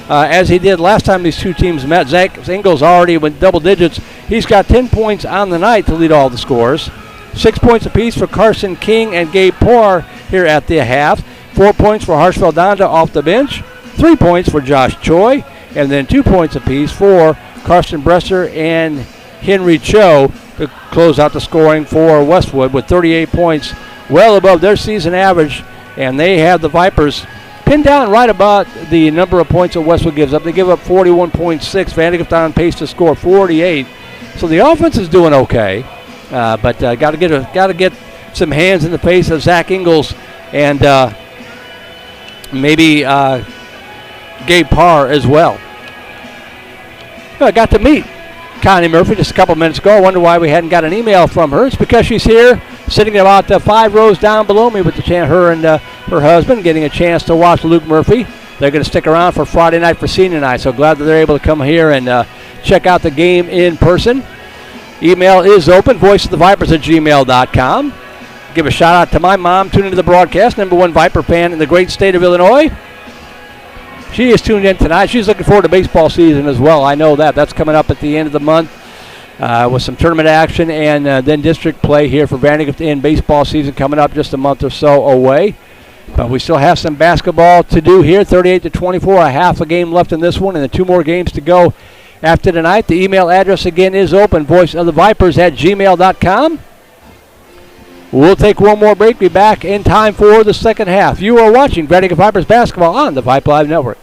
as he did last time these two teams met. Zach Ingles already with double digits. He's got 10 points on the night to lead all the scores. 6 points apiece for Carson King and Gabe Parr here at the half. 4 points for Harshveld Donda off the bench. 3 points for Josh Choi. And then 2 points apiece for Carson Bresser and Henry Cho to close out the scoring for Westwood with 38 points, well above their season average. And they have the Vipers pinned down right about the number of points that Westwood gives up. They give up 41.6. VandeGrift on pace to score 48. So the offense is doing okay, but got to get some hands in the face of Zach Ingles and maybe Gabe Parr as well. I got to meet Connie Murphy just a couple minutes ago. I wonder why we hadn't got an email from her. It's because she's here, sitting about 5 rows down below me with her and her husband, getting a chance to watch Luke Murphy. They're going to stick around for Friday night for senior night, so glad that they're able to come here and check out the game in person. Email is open, voiceofthevipers@gmail.com. Give a shout out to my mom, tuned into the broadcast, #1 Viper fan in the great state of Illinois. She is tuned in tonight. She's looking forward to baseball season as well. I know that. That's coming up at the end of the month with some tournament action and then district play here for VandeGrift in baseball season coming up just a month or so away. But we still have some basketball to do here. 38-24, a half a game left in this one, and then 2 more games to go after tonight. The email address again is open, voiceofthevipers@gmail.com. We'll take one more break. Be back in time for the second half. You are watching VandeGrift Vipers basketball on the Vype Live Network.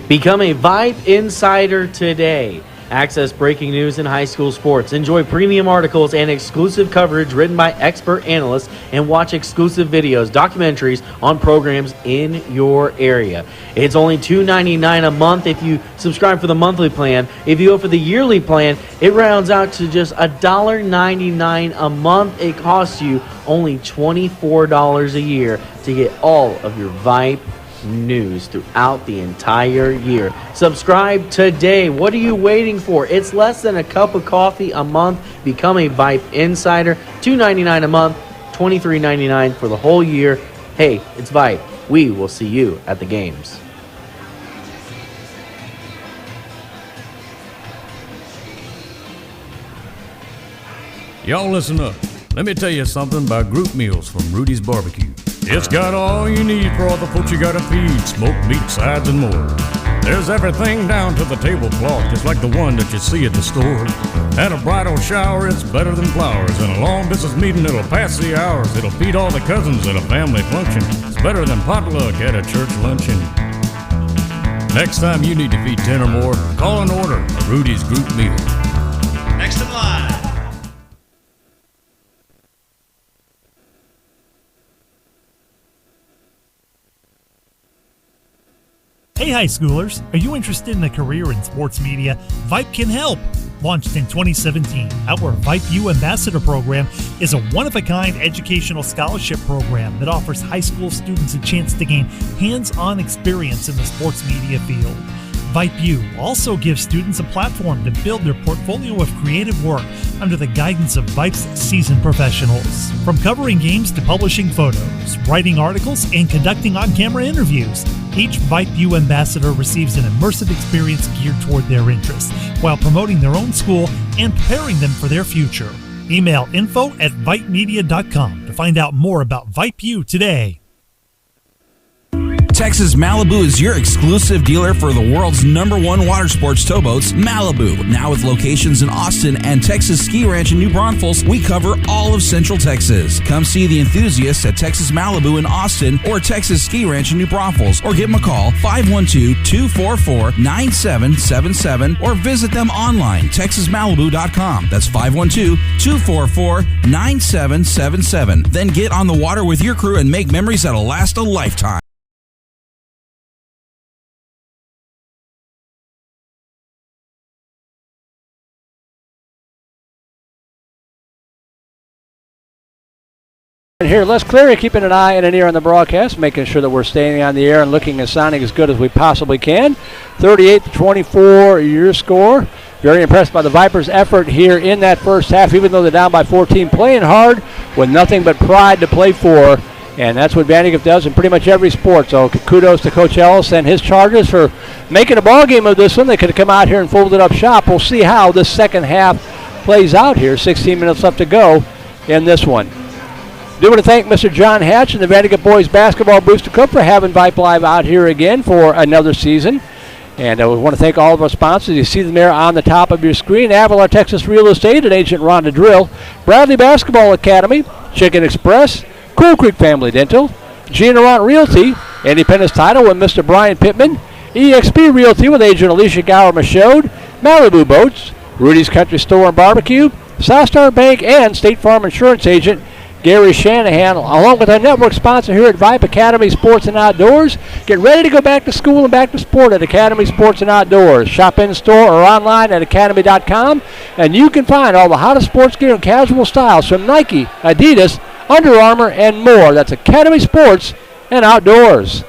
Become a Vype Insider today. Access breaking news in high school sports. Enjoy premium articles and exclusive coverage written by expert analysts, and watch exclusive videos, documentaries on programs in your area. It's only $2.99 a month if you subscribe for the monthly plan. If you go for the yearly plan, it rounds out to just $1.99 a month. It costs you only $24 a year to get all of your Vype news throughout the entire year. Subscribe today. What are you waiting for? It's less than a cup of coffee a month. Become a Vype Insider. $2.99 a month, $23.99 for the whole year. Hey, it's Vype. We will see you at the games. Y'all listen up. Let me tell you something about group meals from Rudy's Barbecue. It's got all you need for all the folks you gotta feed, smoked meat, sides, and more. There's everything down to the tablecloth, just like the one that you see at the store. At a bridal shower, it's better than flowers. And a long business meeting, it'll pass the hours. It'll feed all the cousins at a family function. It's better than potluck at a church luncheon. Next time you need to feed 10 or more, call and order a Rudy's group meal. Next in line. Hey high schoolers, are you interested in a career in sports media? Vype can help. Launched in 2017, our Vype U Ambassador Program is a one-of-a-kind educational scholarship program that offers high school students a chance to gain hands-on experience in the sports media field. Vype U also gives students a platform to build their portfolio of creative work under the guidance of Vype's seasoned professionals. From covering games to publishing photos, writing articles, and conducting on-camera interviews, each Vype U ambassador receives an immersive experience geared toward their interests while promoting their own school and preparing them for their future. Email info@vypemedia.com to find out more about Vype U today. Texas Malibu is your exclusive dealer for the world's #1 water sports towboats, Malibu. Now with locations in Austin and Texas Ski Ranch in New Braunfels, we cover all of Central Texas. Come see the enthusiasts at Texas Malibu in Austin or Texas Ski Ranch in New Braunfels, or give them a call, 512-244-9777, or visit them online, texasmalibu.com. That's 512-244-9777. Then get on the water with your crew and make memories that'll last a lifetime. And here, Les Cleary keeping an eye and an ear on the broadcast, making sure that we're staying on the air and looking and sounding as good as we possibly can. 38-24, your score. Very impressed by the Vipers' effort here in that first half, even though they're down by 14, playing hard with nothing but pride to play for. And that's what VANDEGRIFT does in pretty much every sport. So kudos to Coach Ellis and his Chargers for making a ball game of this one. They could have come out here and folded up shop. We'll see how this second half plays out here. 16 minutes left to go in this one. Do want to thank Mr. John Hatch and the VANDEGRIFT Boys Basketball Booster Club for having Vype Live out here again for another season. And we want to thank all of our sponsors. You see them there on the top of your screen. Avalar Texas Real Estate and Agent Rhonda Drill. Bradley Basketball Academy. Chicken Express. Cool Creek Family Dental. Generant Realty. Independence Title with Mr. Brian Pittman. EXP Realty with Agent Alicia Gower-Michaud. Malibu Boats. Rudy's Country Store and Barbecue. Southstar Bank and State Farm Insurance Agent Gary Shanahan, along with our network sponsor here at Vype, Academy Sports and Outdoors. Get ready to go back to school and back to sport at Academy Sports and Outdoors. Shop in store or online at academy.com, and you can find all the hottest sports gear and casual styles from Nike, Adidas, Under Armour, and more. That's Academy Sports and Outdoors.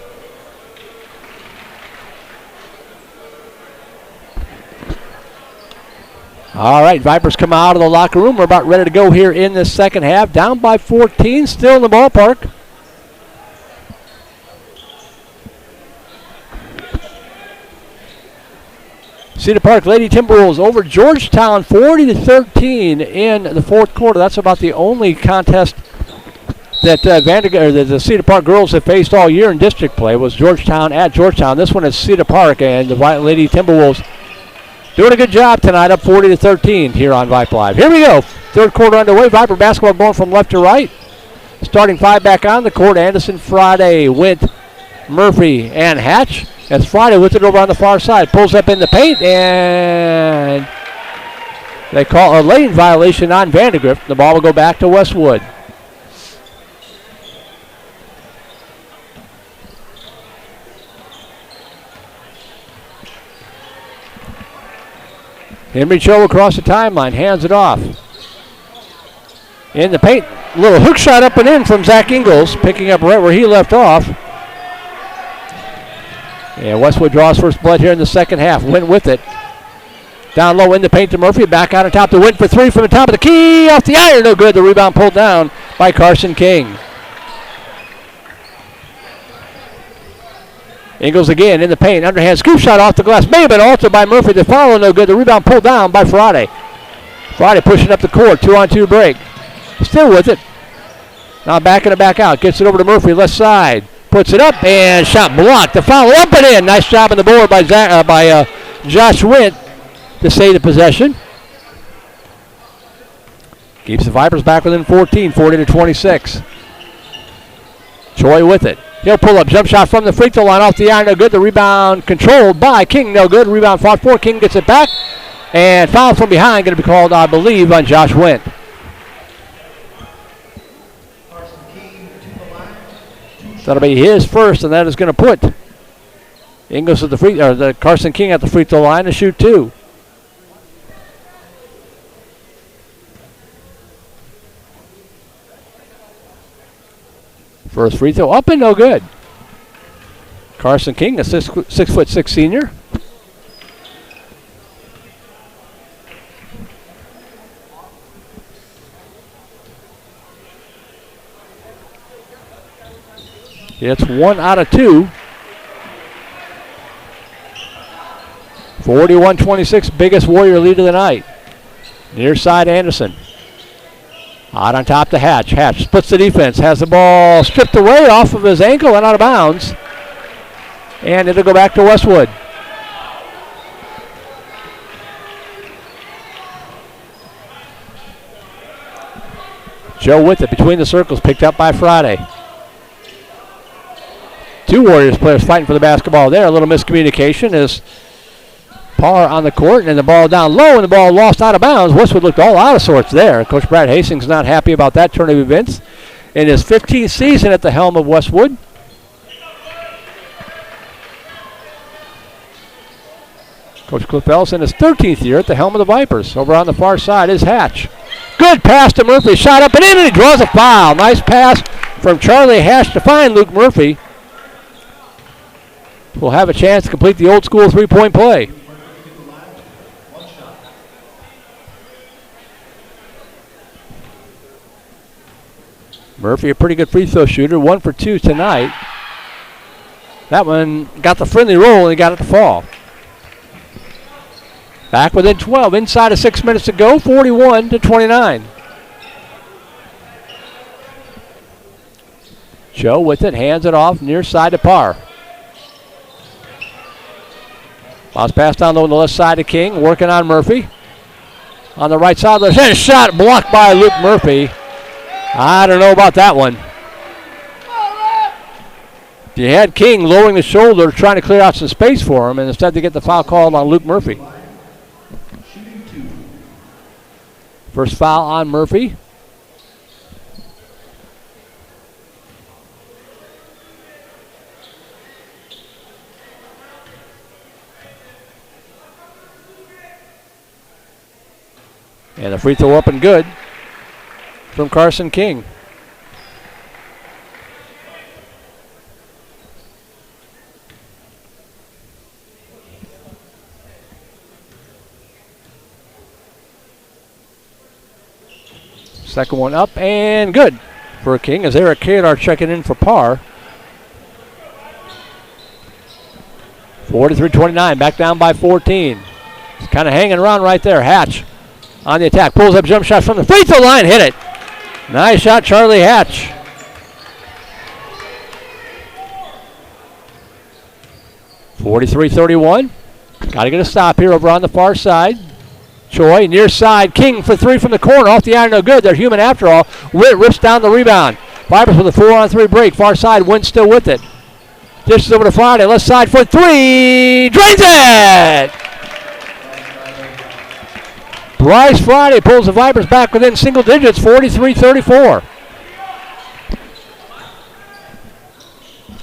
All right, Vipers come out of the locker room. We're about ready to go here in this second half. Down by 14, still in the ballpark. Cedar Park Lady Timberwolves over Georgetown 40-13 in the fourth quarter. That's about the only contest that the Cedar Park girls have faced all year in district play was Georgetown at Georgetown. This one is Cedar Park, and the Lady Timberwolves doing a good job tonight, up 40-13 here on Vype Live. Here we go. Third quarter underway. Viper basketball going from left to right. Starting five back on the court. Anderson, Friday, Wint, Murphy, and Hatch. As Friday with it over on the far side. Pulls up in the paint, and they call a lane violation on VANDEGRIFT. The ball will go back to Westwood. Henry Cho across the timeline, hands it off. In the paint, little hook shot up and in from Zach Ingles, picking up right where he left off. And Westwood draws first blood here in the second half. Went with it. Down low in the paint to Murphy. Back out on top to Win for three from the top of the key. Off the iron. No good. The rebound pulled down by Carson King. Ingles again in the paint. Underhand scoop shot off the glass. May have been altered by Murphy. The follow no good. The rebound pulled down by Friday. Friday pushing up the court. 2-on-2 break. Still with it. Now backing it back out. Gets it over to Murphy. Left side. Puts it up and shot blocked. The foul up and in. Nice job on the board by Josh Wint to save the possession. Keeps the Vipers back within 14, 40-26. Choi with it. He'll pull up. Jump shot from the free throw line off the iron. No good. The rebound controlled by King. No good. Rebound fought for. King gets it back. And foul from behind going to be called, I believe, on Josh Wint. That'll be his first, and that is going to put Ingles at the Carson King at the free throw line to shoot two. First free throw up and no good. Carson King, a 6'6" senior. It's 1 out of 2. 41-26, biggest Warrior lead of the night. Near side Anderson. Out on top to Hatch. Hatch splits the defense. Has the ball stripped away off of his ankle and out of bounds. And it'll go back to Westwood. Joe with it between the circles. Picked up by Friday. Two Warriors players fighting for the basketball there. A little miscommunication as Parr on the court and the ball down low and the ball lost out of bounds. Westwood looked all out of sorts there. Coach Brad Hastings not happy about that turn of events in his 15th season at the helm of Westwood. Coach Cliff Ellis in his 13th year at the helm of the Vipers. Over on the far side is Hatch. Good pass to Murphy. Shot up and in and he draws a foul. Nice pass from Charlie Hatch to find Luke Murphy. Will have a chance to complete the old school three-point play. Murphy, a pretty good free throw shooter, 1 for 2 tonight. That one got the friendly roll and he got it to fall. Back within 12, inside of 6 minutes to go, 41-29. Joe with it, hands it off near side to Parr. Bounce pass down low on the left side to King, working on Murphy. On the right side, there's a shot blocked by Luke Murphy. I don't know about that one. You had King lowering the shoulder, trying to clear out some space for him, and instead they get the foul called on Luke Murphy. First foul on Murphy. And the free throw up and good from Carson King. Second one up and good for King as Eric Kadar checking in for Parr. 43-29, back down by 14. He's kind of hanging around right there. Hatch on the attack, pulls up jump shot from the free throw line, hit it. Nice shot, Charlie Hatch. (43-31). Got to get a stop here over on the far side. Choi near side, King for three from the corner, off the iron, no good. They're human after all. Witt rips down the rebound. Vipers with a 4-on-3 break. Far side, Win still with it. Dishes over to Friday, left side for three, drains it! Bryce Friday pulls the Vipers back within single digits, 43-34.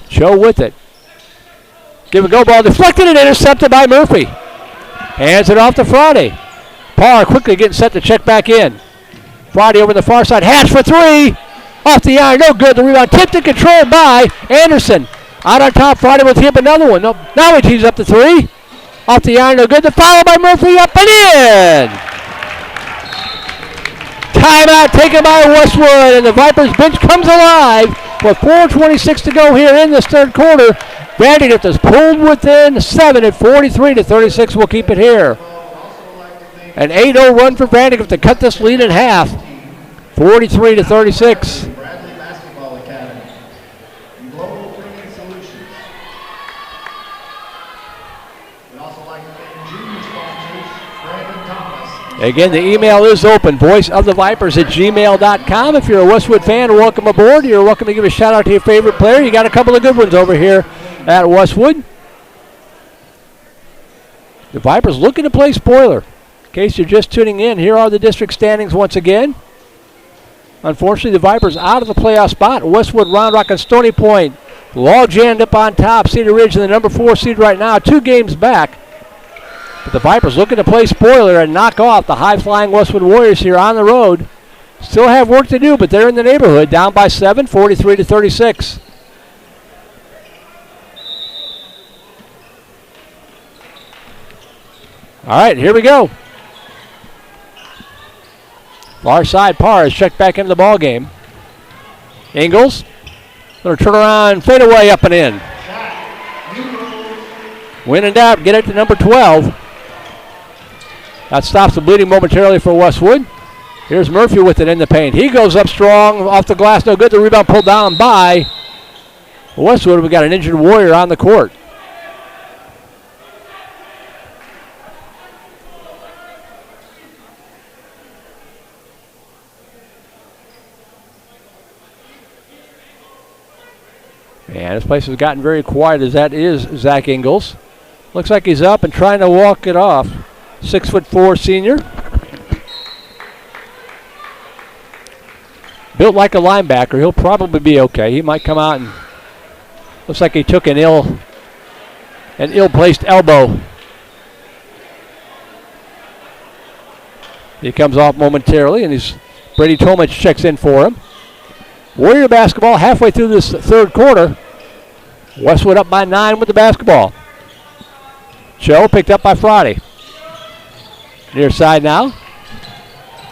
Joe with it. Give a go ball, deflected and intercepted by Murphy. Hands it off to Friday. Parr quickly getting set to check back in. Friday over the far side, Hatch for three. Off the iron, no good. The rebound tipped and controlled by Anderson. Out on top, Friday will tee up another one. Nope. Now he tees up the 3. Off the iron, no good. The follow by Murphy, up and in. Timeout taken by Westwood, and the Vipers bench comes alive with 4:26 to go here in this third quarter. Vandegrift is pulled within 7 at 43-36. We'll keep it here. An 8-0 run for Vandegrift to cut this lead in half. 43-36. Bradley Basketball Academy. Global Printing Solutions. We'd also like to thank junior sponsors, Brandon Thomas. Again, the email is open, voiceofthevipers@gmail.com. If you're a Westwood fan, welcome aboard. You're welcome to give a shout out to your favorite player. You got a couple of good ones over here at Westwood. The Vipers looking to play spoiler. In case you're just tuning in, here are the district standings once again. Unfortunately, the Vipers out of the playoff spot. Westwood, Round Rock, and Stony Point log jammed up on top. Cedar Ridge in the number 4 seed right now, 2 games back. But the Vipers looking to play spoiler and knock off the high-flying Westwood Warriors here on the road. Still have work to do, but they're in the neighborhood. Down by 7, 43-36. All right, here we go. Far side par is checked back into the ball game. Ingles going to turn around, fade away, up and in. When in doubt, get it to number 12. That stops the bleeding momentarily for Westwood. Here's Murphy with it in the paint. He goes up strong, off the glass, no good. The rebound pulled down by Westwood. We got an injured Warrior on the court. And this place has gotten very quiet, as that is Zach Ingles. Looks like he's up and trying to walk it off. 6'4" senior. Built like a linebacker. He'll probably be okay. He might come out and looks like he took an ill-placed elbow. He comes off momentarily, and Brady Tomich checks in for him. Warrior basketball halfway through this third quarter. Westwood up by 9 with the basketball. Joe picked up by Friday. Near side now.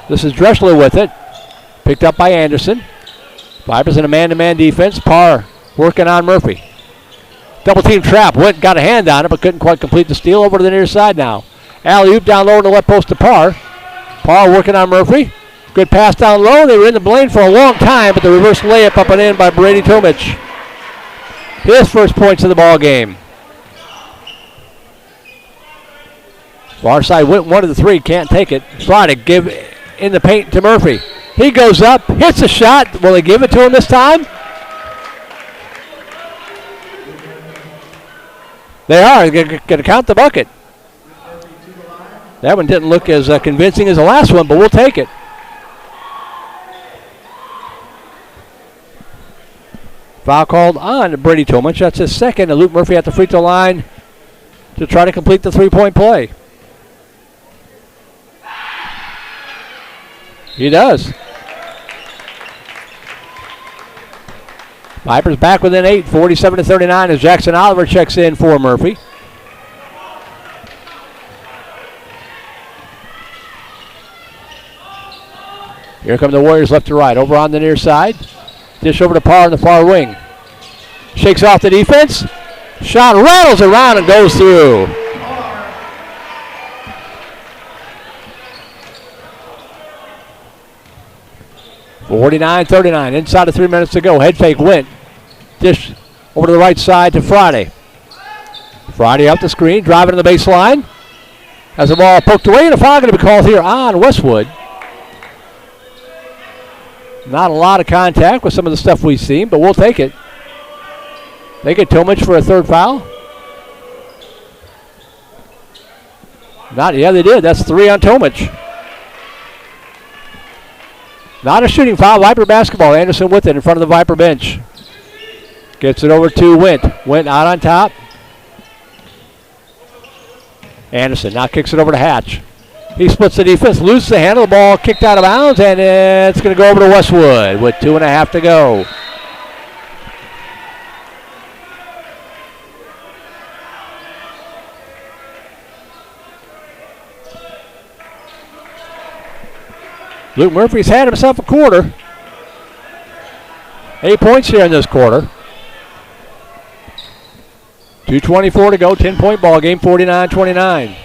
This is Dressler with it. Picked up by Anderson. Vipers in a man-to-man defense. Parr working on Murphy. Double team trap. Went, got a hand on it, but couldn't quite complete the steal. Over to the near side now. Alley-oop down low in the left post to Parr. Parr working on Murphy. Good pass down low. They were in the lane for a long time, but the reverse layup up and in by Brady Tomich. His first points of the ball game. Far side went 1 of the 3. Can't take it. Friday give in the paint to Murphy. He goes up, hits a shot. Will they give it to him this time? They are going to count the bucket. That one didn't look as convincing as the last one, but we'll take it. Foul called on Brady Tomich. That's his second. And Luke Murphy at the free throw line to try to complete the 3-point play. He does. Vipers back within 8, 47-39 as Jackson Oliver checks in for Murphy. Here come the Warriors left to right. Over on the near side. Dish over to Parr in the far wing. Shakes off the defense. Shot rattles around and goes through. (49-39). Inside of 3 minutes to go. Head fake went. Dish over to the right side to Friday. Friday up the screen, driving to the baseline. Has the ball poked away, and a foul going to be called here on Westwood. Not a lot of contact with some of the stuff we've seen, but we'll take it. They get Tomich for a third foul. Yeah, they did. That's 3 on Tomich. Not a shooting foul. Viper basketball. Anderson with it in front of the Viper bench. Gets it over to Wint. Wint out on top. Anderson now kicks it over to Hatch. He splits the defense, loses the handle, the ball kicked out of bounds, and it's going to go over to Westwood with 2.5 to go. Luke Murphy's had himself a quarter. 8 points here in this quarter. 2:24 to go, 10-point ball game, 49-29.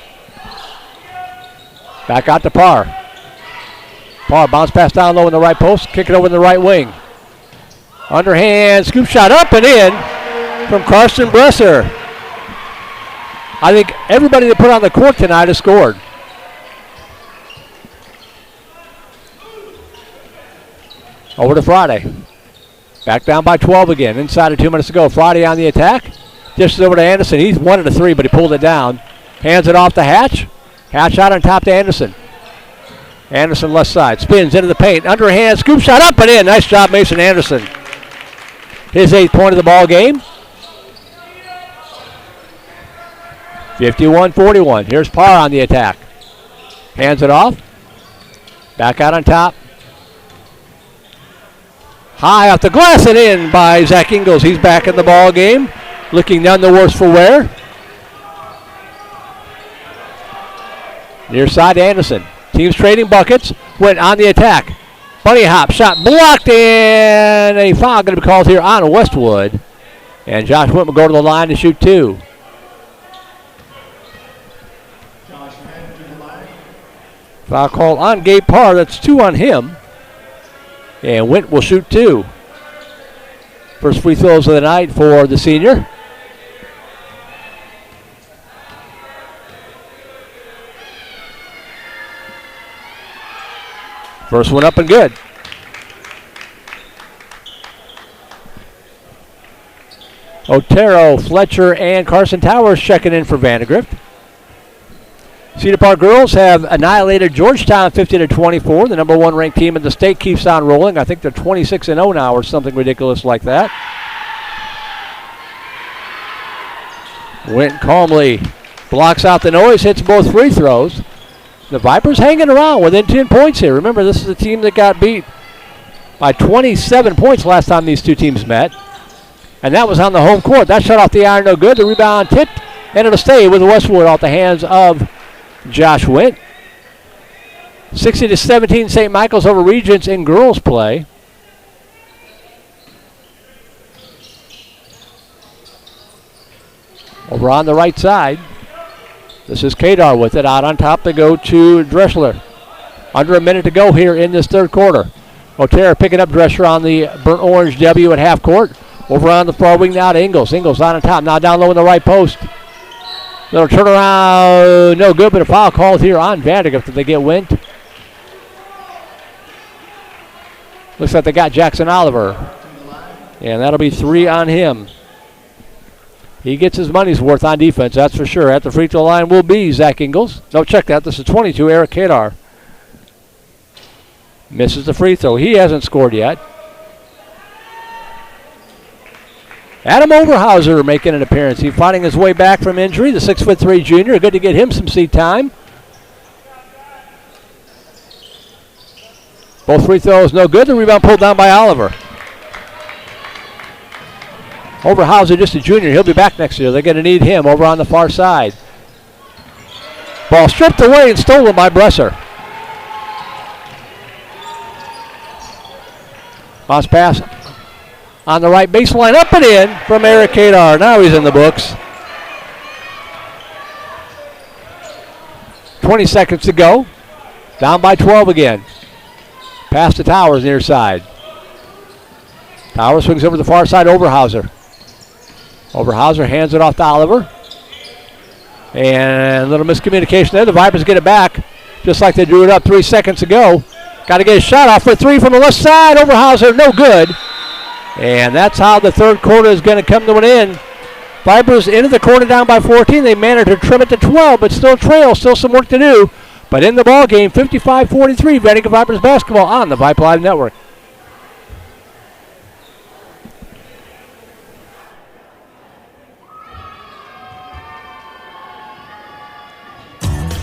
Back out to Parr. Parr bounce pass down low in the right post, kick it over in the right wing. Underhand scoop shot up and in from Carson Bresser. I think everybody that put on the court tonight has scored. Over to Friday. Back down by 12 again. Inside of 2 minutes to go. Friday on the attack. Dishes over to Anderson. He's wanted a three, but he pulled it down. Hands it off to Hatch. Hatch out on top to Anderson. Anderson left side. Spins into the paint. Underhand scoop shot up and in. Nice job, Mason Anderson. His 8th point of the ball game. 51-41. Here's Parr on the attack. Hands it off. Back out on top. High off the glass and in by Zach Ingles. He's back in the ball game. Looking none the worse for wear. Near side Anderson. Teams trading buckets. Went on the attack. Bunny hop shot blocked and a foul going to be called here on Westwood. And Josh Witt will go to the line to shoot 2. Foul call on Gabe Parr. That's 2 on him. And Witt will shoot 2. First free throws of the night for the senior. First one up and good. Otero, Fletcher, and Carson Towers checking in for Vandegrift. Cedar Park girls have annihilated Georgetown 50-24. The number 1 ranked team in the state keeps on rolling. I think they're 26-0 now or something ridiculous like that. Went calmly, blocks out the noise, hits both free throws. The Vipers hanging around within 10 points here. Remember, this is a team that got beat by 27 points last time these two teams met. And that was on the home court. That shot off the iron, no good. The rebound tipped, and it'll stay with Westwood off the hands of Josh Witt. 60-17 St. Michael's over Regents in girls play. Over on the right side. This is Kadar with it. Out on top to go to Dressler. Under a minute to go here in this third quarter. Otero picking up Dressler on the burnt orange W at half court. Over on the far wing now to Ingles. Ingles on top. Now down low in the right post. Little turnaround. No good, but a foul called here on Vandegrift if they get wind. Looks like they got Jackson Oliver. And that'll be 3 on him. He gets his money's worth on defense, that's for sure. At the free throw line will be Zach Ingles. No, check that. This is 22, Eric Kadar. Misses the free throw. He hasn't scored yet. Adam Overhauser making an appearance. He's fighting his way back from injury. The 6'3" junior. Good to get him some seat time. Both free throws no good. The rebound pulled down by Oliver. Overhauser, just a junior. He'll be back next year. They're going to need him over on the far side. Ball stripped away and stolen by Bresser. Bounce pass on the right baseline. Up and in from Eric Kadar. Now he's in the books. 20 seconds to go. Down by 12 again. Pass to Towers near side. Towers swings over the far side. Overhauser. Overhauser hands it off to Oliver. And a little miscommunication there. The Vipers get it back just like they drew it up 3 seconds ago. Got to get a shot off for 3 from the left side. Overhauser, no good. And that's how the third quarter is going to come to an end. Vipers into the quarter down by 14. They managed to trim it to 12, but still trail. Still some work to do. But in the ball game, 55-43, Vandegrift Vipers basketball on the Vype Live Network.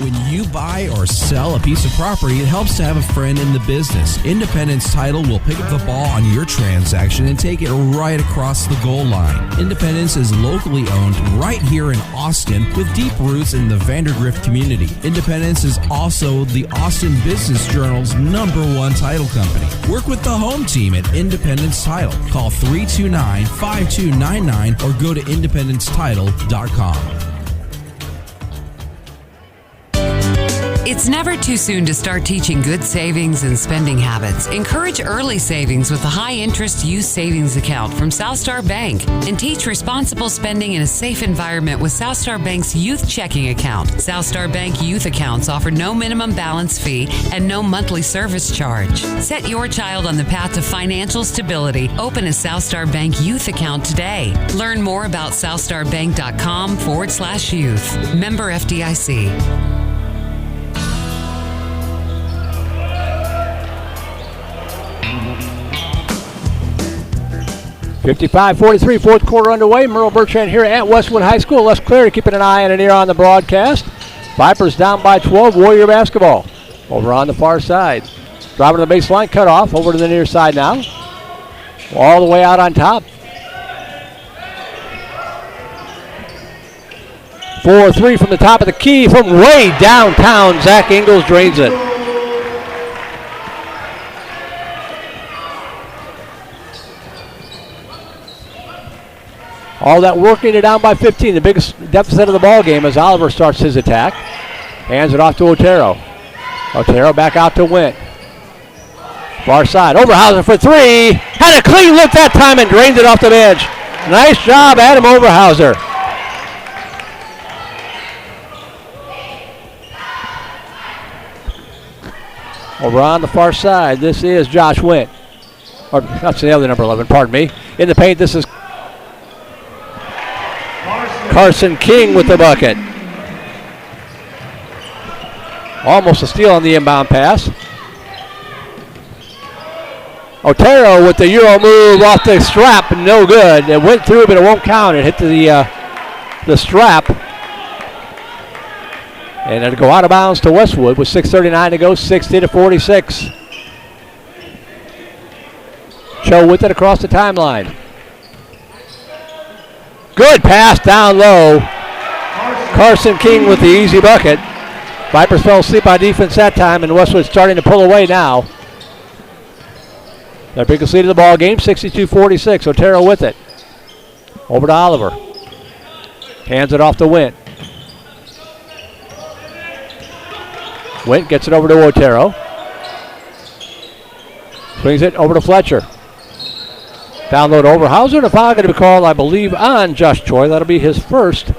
When you buy or sell a piece of property, it helps to have a friend in the business. Independence Title will pick up the ball on your transaction and take it right across the goal line. Independence is locally owned right here in Austin with deep roots in the Vandergrift community. Independence is also the Austin Business Journal's #1 title company. Work with the home team at Independence Title. Call 329-5299 or go to independencetitle.com. It's never too soon to start teaching good savings and spending habits. Encourage early savings with a high-interest youth savings account from Southstar Bank and teach responsible spending in a safe environment with Southstar Bank's Youth Checking Account. Southstar Bank youth accounts offer no minimum balance fee and no monthly service charge. Set your child on the path to financial stability. Open a Southstar Bank youth account today. Learn more about southstarbank.com/youth. Member FDIC. 55-43, fourth quarter underway. Merle Bertrand here at Westwood High School. Les Clary keeping an eye and an ear on the broadcast. Vipers down by 12, Warrior basketball. Over on the far side. Driving to the baseline, cut off, over to the near side now. All the way out on top. 4-3 from the top of the key from way downtown. Zach Ingles drains it. All that working it down by 15. The biggest deficit of the ball game as Oliver starts his attack. Hands it off to Otero. Otero back out to Wint. Far side. Overhauser for three. Had a clean look that time and drained it off the bench. Nice job, Adam Overhauser. Over on the far side, this is Josh Wint. Or that's the other number 11, pardon me. In the paint, this is Carson King with the bucket. Almost a steal on the inbound pass. Otero with the Euro move off the strap, no good. It went through, but it won't count. It hit the strap. And it'll go out of bounds to Westwood with 6:39 to go, 60-46. Cho with it across the timeline. Good pass down low. Carson King with the easy bucket. Vipers fell asleep on defense that time, and Westwood starting to pull away now. Their biggest lead of the ball game, 62-46. Otero with it. Over to Oliver. Hands it off to Wint. Wint gets it over to Otero. Swings it over to Fletcher. Down low to Overhauser, and a foul going to be called, I believe, on Josh Choi. That'll be his first.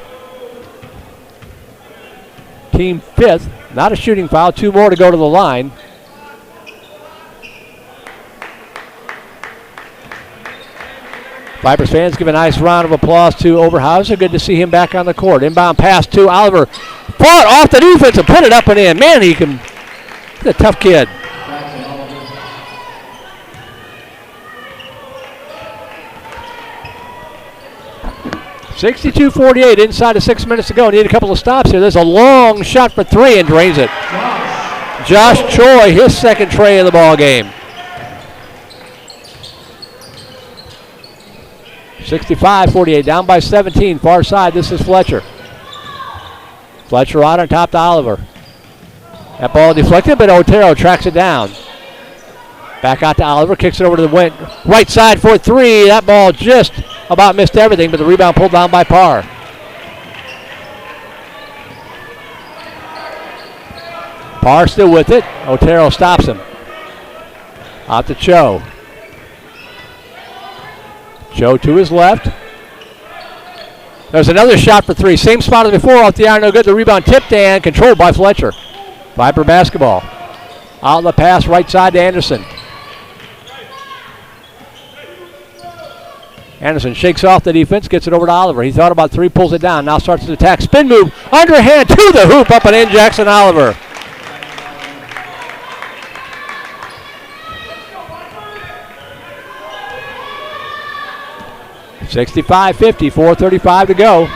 Team fifth. Not a shooting foul. Two more to go to the line. Vipers fans give a nice round of applause to Overhauser. Good to see him back on the court. Inbound pass to Oliver. Fought off the defense and put it up and in. Man, he's a tough kid. (62-48) inside of 6 minutes to go. Need a couple of stops here. There's a long shot for three and drains it. Josh Choi, his second tray of the ball game. 65-48, down by 17, far side. This is Fletcher. Fletcher out on top to Oliver. That ball deflected, but Otero tracks it down. Back out to Oliver, kicks it over to the Wint. Right side for three. That ball just about missed everything, but the rebound pulled down by Parr. Parr still with it. Otero stops him. Out to Cho. Cho to his left. There's another shot for three. Same spot as before, off the iron, no good. The rebound tipped and controlled by Fletcher. Viper basketball. Out the pass, right side to Anderson. Anderson shakes off the defense, gets it over to Oliver. He thought about three, pulls it down. Now starts to attack. Spin move, underhand to the hoop, up and in, Jackson Oliver. (65-50), 4:35 to go.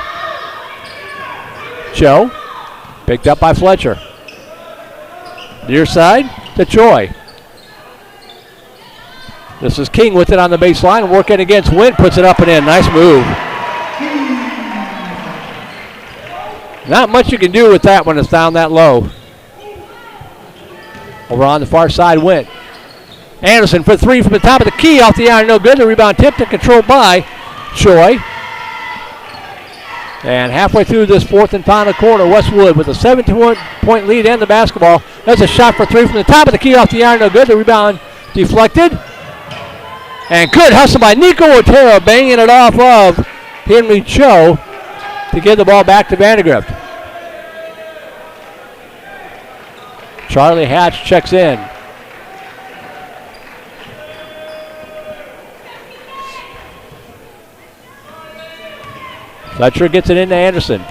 Cho Picked up by Fletcher. Near side to Choi. This is King with it on the baseline, working against Wint, puts it up and in. Nice move. Not much you can do with that when it's down that low. Over on the far side, Wint. Anderson for three from the top of the key, off the iron, no good. The rebound tipped and controlled by Choi. And halfway through this fourth and final quarter, Westwood with a 17-point lead and the basketball. That's a shot for three from the top of the key, off the iron, no good. The rebound deflected. And good hustle by Nico Otero, banging it off of Henry Cho to give the ball back to Vandegrift. Charlie Hatch checks in. Fletcher gets it into Anderson.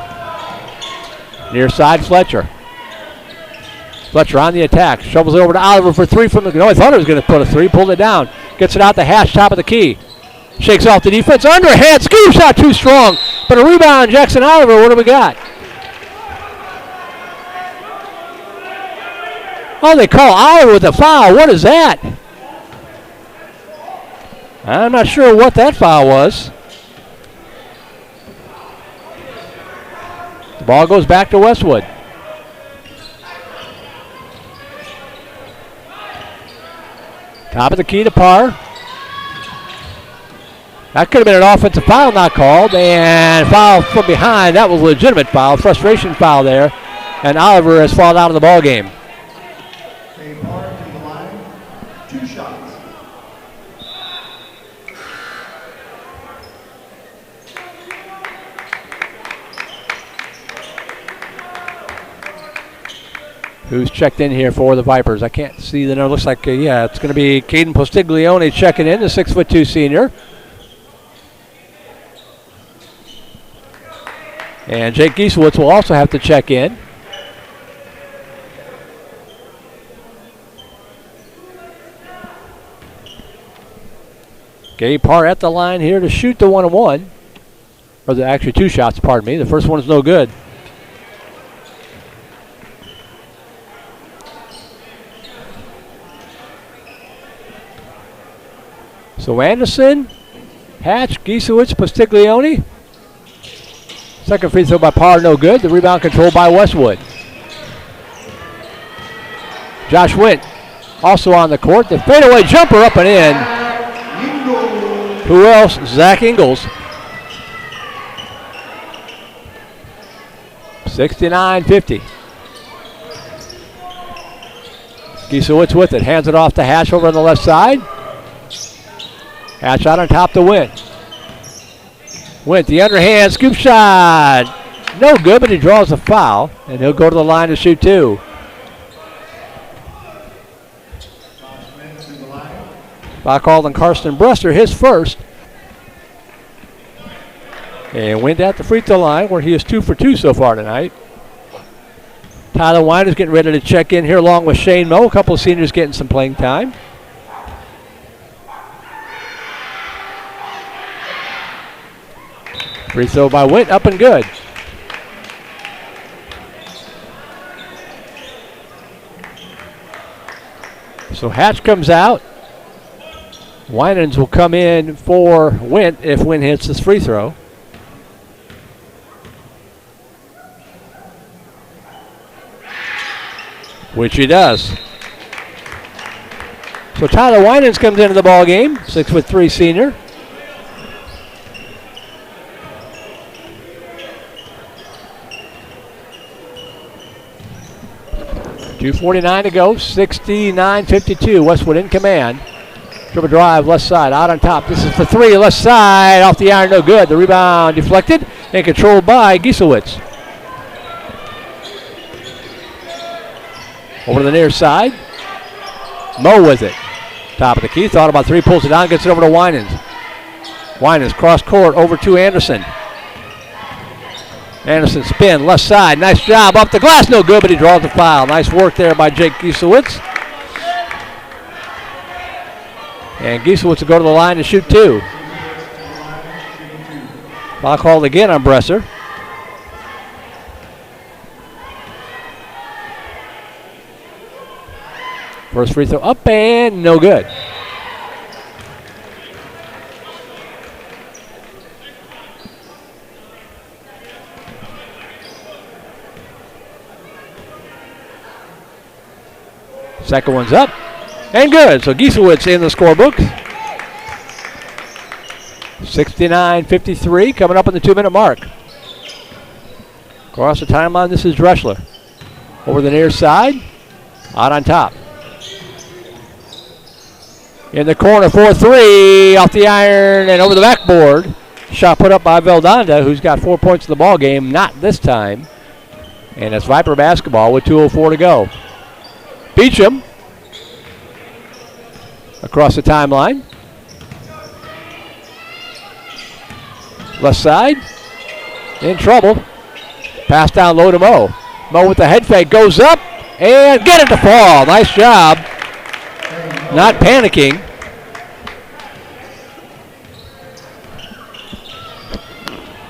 Near side, Fletcher. Fletcher on the attack. Shovels it over to Oliver for three from the... No, I thought he was going to put a three. Pulled it down. Gets it out the Hatch, top of the key. Shakes off the defense. Underhand. Scoop shot too strong. But a rebound, Jackson Oliver. What do we got? Oh, they call Oliver with a foul. What is that? I'm not sure what that foul was. The ball goes back to Westwood. Top of the key to Parr. That could have been an offensive foul not called. And foul from behind. That was a legitimate foul. Frustration foul there. And Oliver has fallen out of the ball game. Parr to the line. 2 shots. Who's checked in here for the Vipers? I can't see the number. Looks like, yeah, it's going to be Caden Postiglione checking in, the 6'2" senior. And Jake Giesewitz will also have to check in. Gabe Parr at the line here to shoot the 1-on-1. Or actually 2 shots, pardon me. The first one is no good. So Anderson, Hatch, Giesewitz, Postiglione. Second free throw by Parr, no good. The rebound controlled by Westwood. Josh Wint also on the court. The fadeaway jumper up and in. Who else? Zach Ingles. 69-50. Giesewitz with it. Hands it off to Hatch over on the left side. Hatch out on top to Wint. Wint, the underhand scoop shot. No good, but he draws a foul, and he'll go to the line to shoot 2. Foul called on Karsten Brester, his first. And Wint at the free throw line, where he is 2 for 2 so far tonight. Tyler Wine is getting ready to check in here along with Shane Moe. A couple of seniors getting some playing time. Free throw by Wint, up and good. So Hatch comes out. Winans will come in for Wint if Wint hits his free throw. Which he does. So Tyler Winans comes into the ball game, 6'3" senior. .249 to go, 69-52. Westwood in command. Dribble drive, left side, out on top. This is for 3, left side, off the iron, no good. The rebound deflected and controlled by Giesewitz. Over to the near side. Moe with it. Top of the key, thought about 3, pulls it down, gets it over to Winans. Winans cross court over to Anderson. Anderson spin, left side, nice job, up the glass, no good, but he draws the foul. Nice work there by Jake Giesewitz. And Giesewitz will go to the line to shoot 2. Foul called again on Bresser. First free throw up and no good. Second one's up and good. So Giesewitz in the scorebook. 69-53 coming up on the 2-minute mark. Across the timeline, this is Dreschler. Over the near side, out on top. In the corner, 4-3, off the iron and over the backboard. Shot put up by Veldonda, who's got 4 points in the ball game. Not this time. And it's Viper basketball with 2:04 to go. Beecham across the timeline. Left side, in trouble. Pass down low to Mo. Mo with the head fake, goes up and get it to fall. Nice job. Not panicking.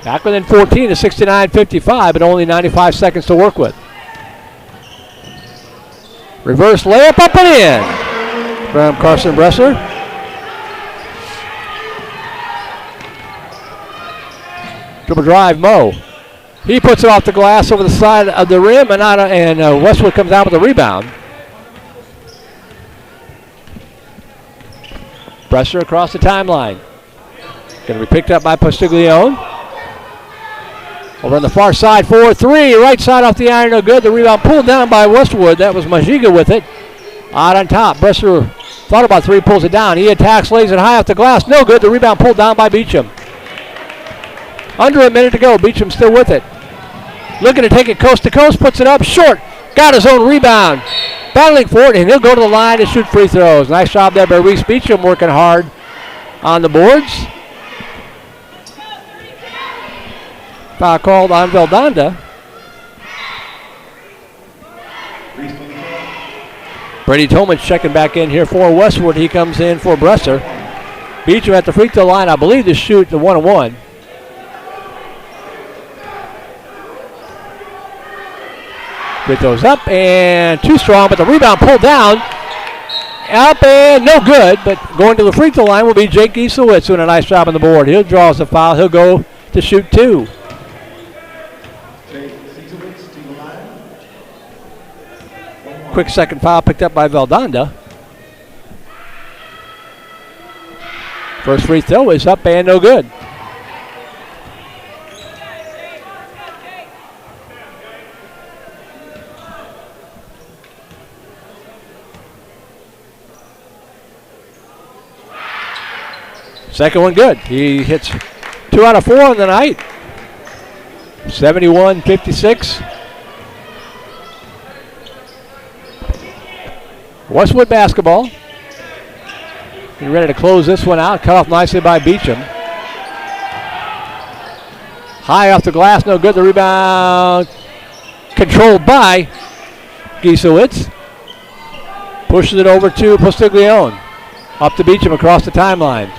Back within 14 to 69-55, but only 95 seconds to work with. Reverse layup up and in from Carson Bresser. Dribble drive, Mo. He puts it off the glass over the side of the rim, and Westwood comes out with a rebound. Bresser across the timeline. Going to be picked up by Postiglione. Over on the far side, 4-3. Right side off the iron, no good. The rebound pulled down by Westwood. That was Majiga with it. Out on top. Bresser thought about three, pulls it down. He attacks, lays it high off the glass. No good. The rebound pulled down by Beecham. Under a minute to go. Beecham still with it. Looking to take it coast to coast. Puts it up short. Got his own rebound. Battling for it, and he'll go to the line to shoot free throws. Nice job there by Reese Beecham, working hard on the boards. Foul called on Veldonda. Brady Tolman checking back in here for Westwood. He comes in for Bresser. Beecham at the free throw line, I believe, to shoot the 1-on-1. Free throws up and too strong, but the rebound pulled down. Up and no good, but going to the free throw line will be Jake Giesewitz doing a nice job on the board. He'll draw us a foul. He'll go to shoot two. Quick second foul picked up by Veldonda. First free throw is up and no good. Second one good. He hits 2 out of 4 on the night. 71-56. Westwood basketball. Getting ready to close this one out. Cut off nicely by Beecham. High off the glass, no good. The rebound controlled by Giesewitz. Pushes it over to Postiglione. Up to Beecham across the timeline.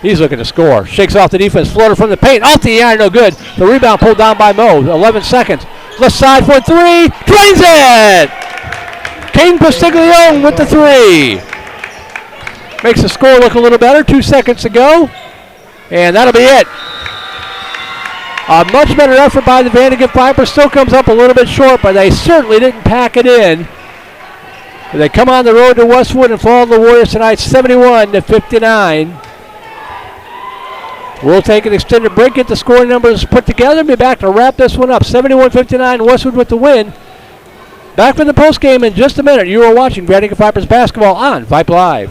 He's looking to score. Shakes off the defense. Floater from the paint. Off the iron, no good. The rebound pulled down by Mo. 11 seconds. Left side for 3. Drains it! Kane Postiglione with the 3. Makes the score look a little better. 2 seconds to go. And that'll be it. A much better effort by the Vandegrift Vipers. Still comes up a little bit short, but they certainly didn't pack it in. They come on the road to Westwood and fall to the Warriors tonight, 71-59. We'll take an extended break, get the scoring numbers put together, and be back to wrap this one up. 71-59, Westwood with the win. Back from the postgame in just a minute. You are watching Vandegrift Vipers basketball on Vype Live.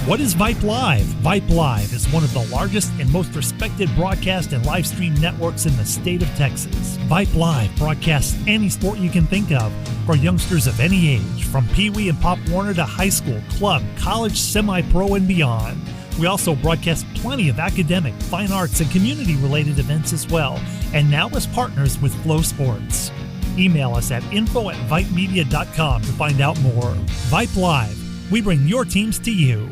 What is Vype Live? Vype Live is one of the largest and most respected broadcast and live stream networks in the state of Texas. Vype Live broadcasts any sport you can think of for youngsters of any age, from Pee Wee and Pop Warner to high school, club, college, semi-pro, and beyond. We also broadcast plenty of academic, fine arts, and community-related events as well, and now as partners with Flow Sports. Email us at info@vipemedia.com to find out more. Vype Live. We bring your teams to you.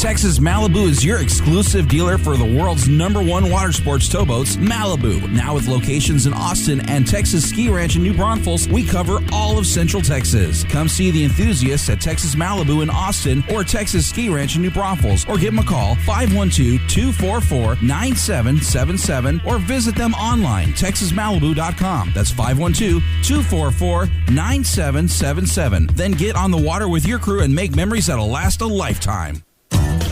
Texas Malibu is your exclusive dealer for the world's #1 water sports towboats, Malibu. Now with locations in Austin and Texas Ski Ranch in New Braunfels, we cover all of Central Texas. Come see the enthusiasts at Texas Malibu in Austin or Texas Ski Ranch in New Braunfels, or give them a call, 512-244-9777, or visit them online, texasmalibu.com. That's 512-244-9777. Then get on the water with your crew and make memories that'll last a lifetime.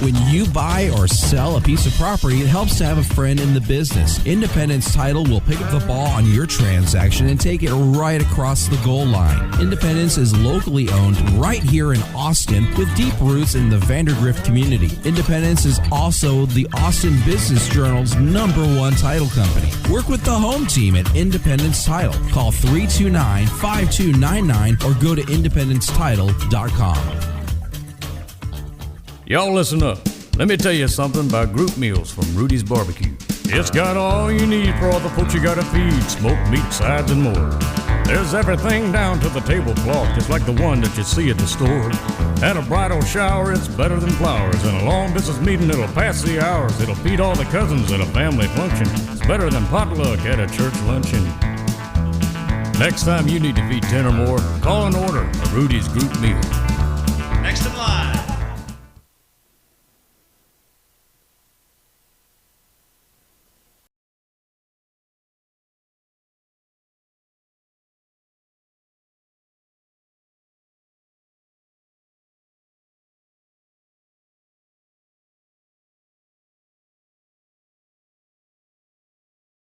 When you buy or sell a piece of property, it helps to have a friend in the business. Independence Title will pick up the ball on your transaction and take it right across the goal line. Independence is locally owned right here in Austin with deep roots in the VANDEGRIFT community. Independence is also the Austin Business Journal's #1 title company. Work with the home team at Independence Title. Call 329-5299 or go to independencetitle.com. Y'all listen up. Let me tell you something about group meals from Rudy's Barbecue. It's got all you need for all the folks you gotta feed, smoked meat, sides, and more. There's everything down to the tablecloth, just like the one that you see at the store. At a bridal shower, it's better than flowers. In a long distance meeting, it'll pass the hours. It'll feed all the cousins at a family function. It's better than potluck at a church luncheon. Next time you need to feed 10 or more, call and order a Rudy's group meal. Next in line.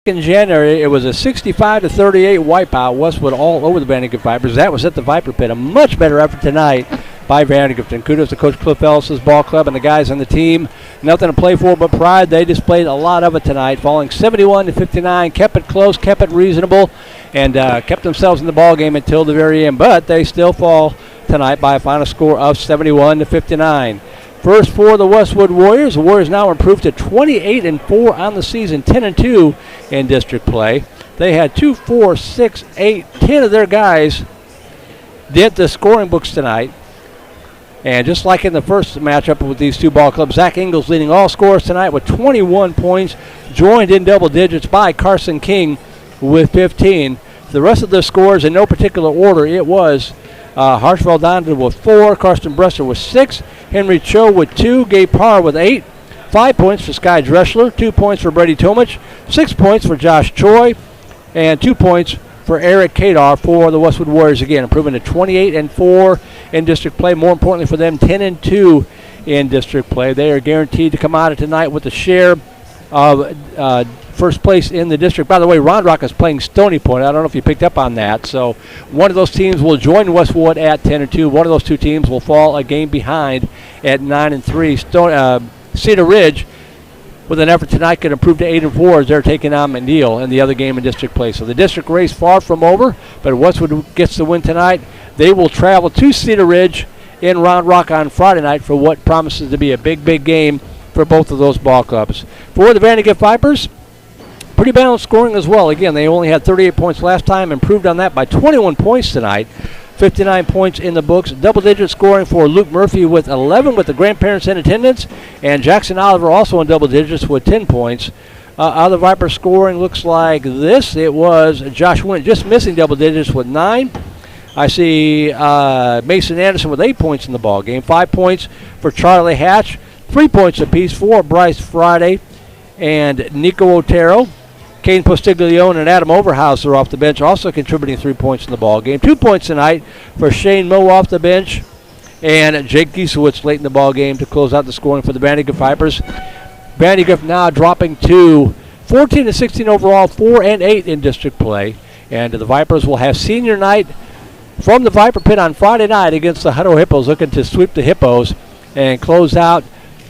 In January, it was a 65-38 wipeout. Westwood all over the Vandegrifts Vipers. That was at the Viper Pit. A much better effort tonight by Vandegrifts. And kudos to Coach Cliff Ellis's ball club and the guys on the team. Nothing to play for but pride. They displayed a lot of it tonight, falling 71-59. Kept it close, kept it reasonable, and kept themselves in the ball game until the very end. But they still fall tonight by a final score of 71-59. First for the Westwood Warriors. The Warriors now improved to 28-4 on the season, 10-2 in district play. They had 2, 4, 6, 8, 10 of their guys did the scoring books tonight. And just like in the first matchup with these two ball clubs, Zach Ingles leading all scorers tonight with 21 points, joined in double digits by Carson King with 15. The rest of the scores in no particular order, it was Harshville Donovan with 4, Karsten Bresser with 6, Henry Cho with 2, Gabe Parr with 8, 5 points for Sky Dressler, 2 points for Brady Tomich, 6 points for Josh Choi, and 2 points for Eric Kadar for the Westwood Warriors. Again, improving to 28-4 in district play. More importantly for them, 10-2 in district play. They are guaranteed to come out of tonight with a share of first place in the district. By the way, Round Rock is playing Stony Point. I don't know if you picked up on that. So one of those teams will join Westwood at 10-2. One of those two teams will fall a game behind at 9-3. Cedar Ridge, with an effort tonight, can improve to 8-4 as they're taking on McNeil in the other game in district play. So the district race far from over, but Westwood gets the win tonight. They will travel to Cedar Ridge in Round Rock on Friday night for what promises to be a big, big game for both of those ball clubs. For the Vandegrifts Vipers, pretty balanced scoring as well. Again, they only had 38 points last time, improved on that by 21 points tonight. 59 points in the books. Double-digit scoring for Luke Murphy with 11 with the grandparents in attendance, and Jackson Oliver also in double digits with 10 points. Other Viper scoring looks like this. It was Josh Wint just missing double digits with 9. I see Mason Anderson with 8 points in the ball game. 5 points for Charlie Hatch. 3 points apiece for Bryce Friday and Nico Otero. Caden Postiglione and Adam Overhauser off the bench, also contributing 3 points in the ball game. 2 points tonight for Shane Moe off the bench, and Jake Giesewitz late in the ball game to close out the scoring for the Vandegrifts Vipers. Vandegrifts now dropping to 14-16 overall, 4-8 in district play, and the Vipers will have senior night from the Viper Pit on Friday night against the Hutto Hippos, looking to sweep the Hippos and close out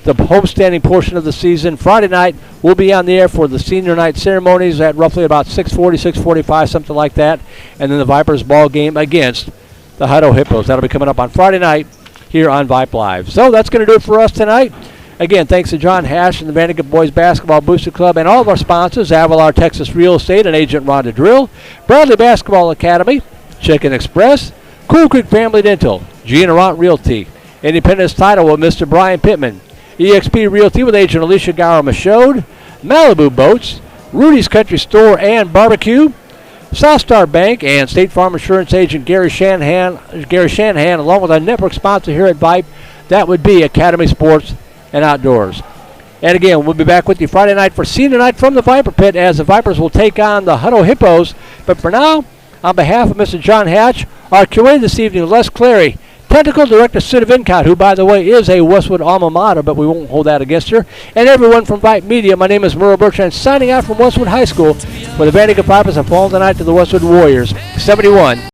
the homestanding portion of the season. Friday night, we'll be on the air for the senior night ceremonies at roughly about 6:40, 6:45, something like that. And then the Vipers ball game against the Hutto Hippos. That'll be coming up on Friday night here on Vype Live. So that's going to do it for us tonight. Again, thanks to John Hash and the Vandegrifts Boys Basketball Booster Club and all of our sponsors, Avalar Texas Real Estate and Agent Rhonda Drill, Bradley Basketball Academy, Chicken Express, Cool Creek Family Dental, Gianarant Realty, Independence Title with Mr. Brian Pittman, EXP Realty with agent Alicia Gower-Michaud, Malibu Boats, Rudy's Country Store and Barbecue, Southstar Bank, and State Farm Insurance agent Gary Shanahan, along with our network sponsor here at Vype, that would be Academy Sports and Outdoors. And again, we'll be back with you Friday night for Senior Night from the Viper Pit as the Vipers will take on the Hutto Hippos. But for now, on behalf of Mr. John Hatch, our QA this evening, Les Clary, Technical Director Sid Vincott, who, by the way, is a Westwood alma mater, but we won't hold that against her, and everyone from Vype Media, my name is Merle Bertrand, signing out from Westwood High School, where the Vandegrifts Vipers have fallen tonight to the Westwood Warriors, 71.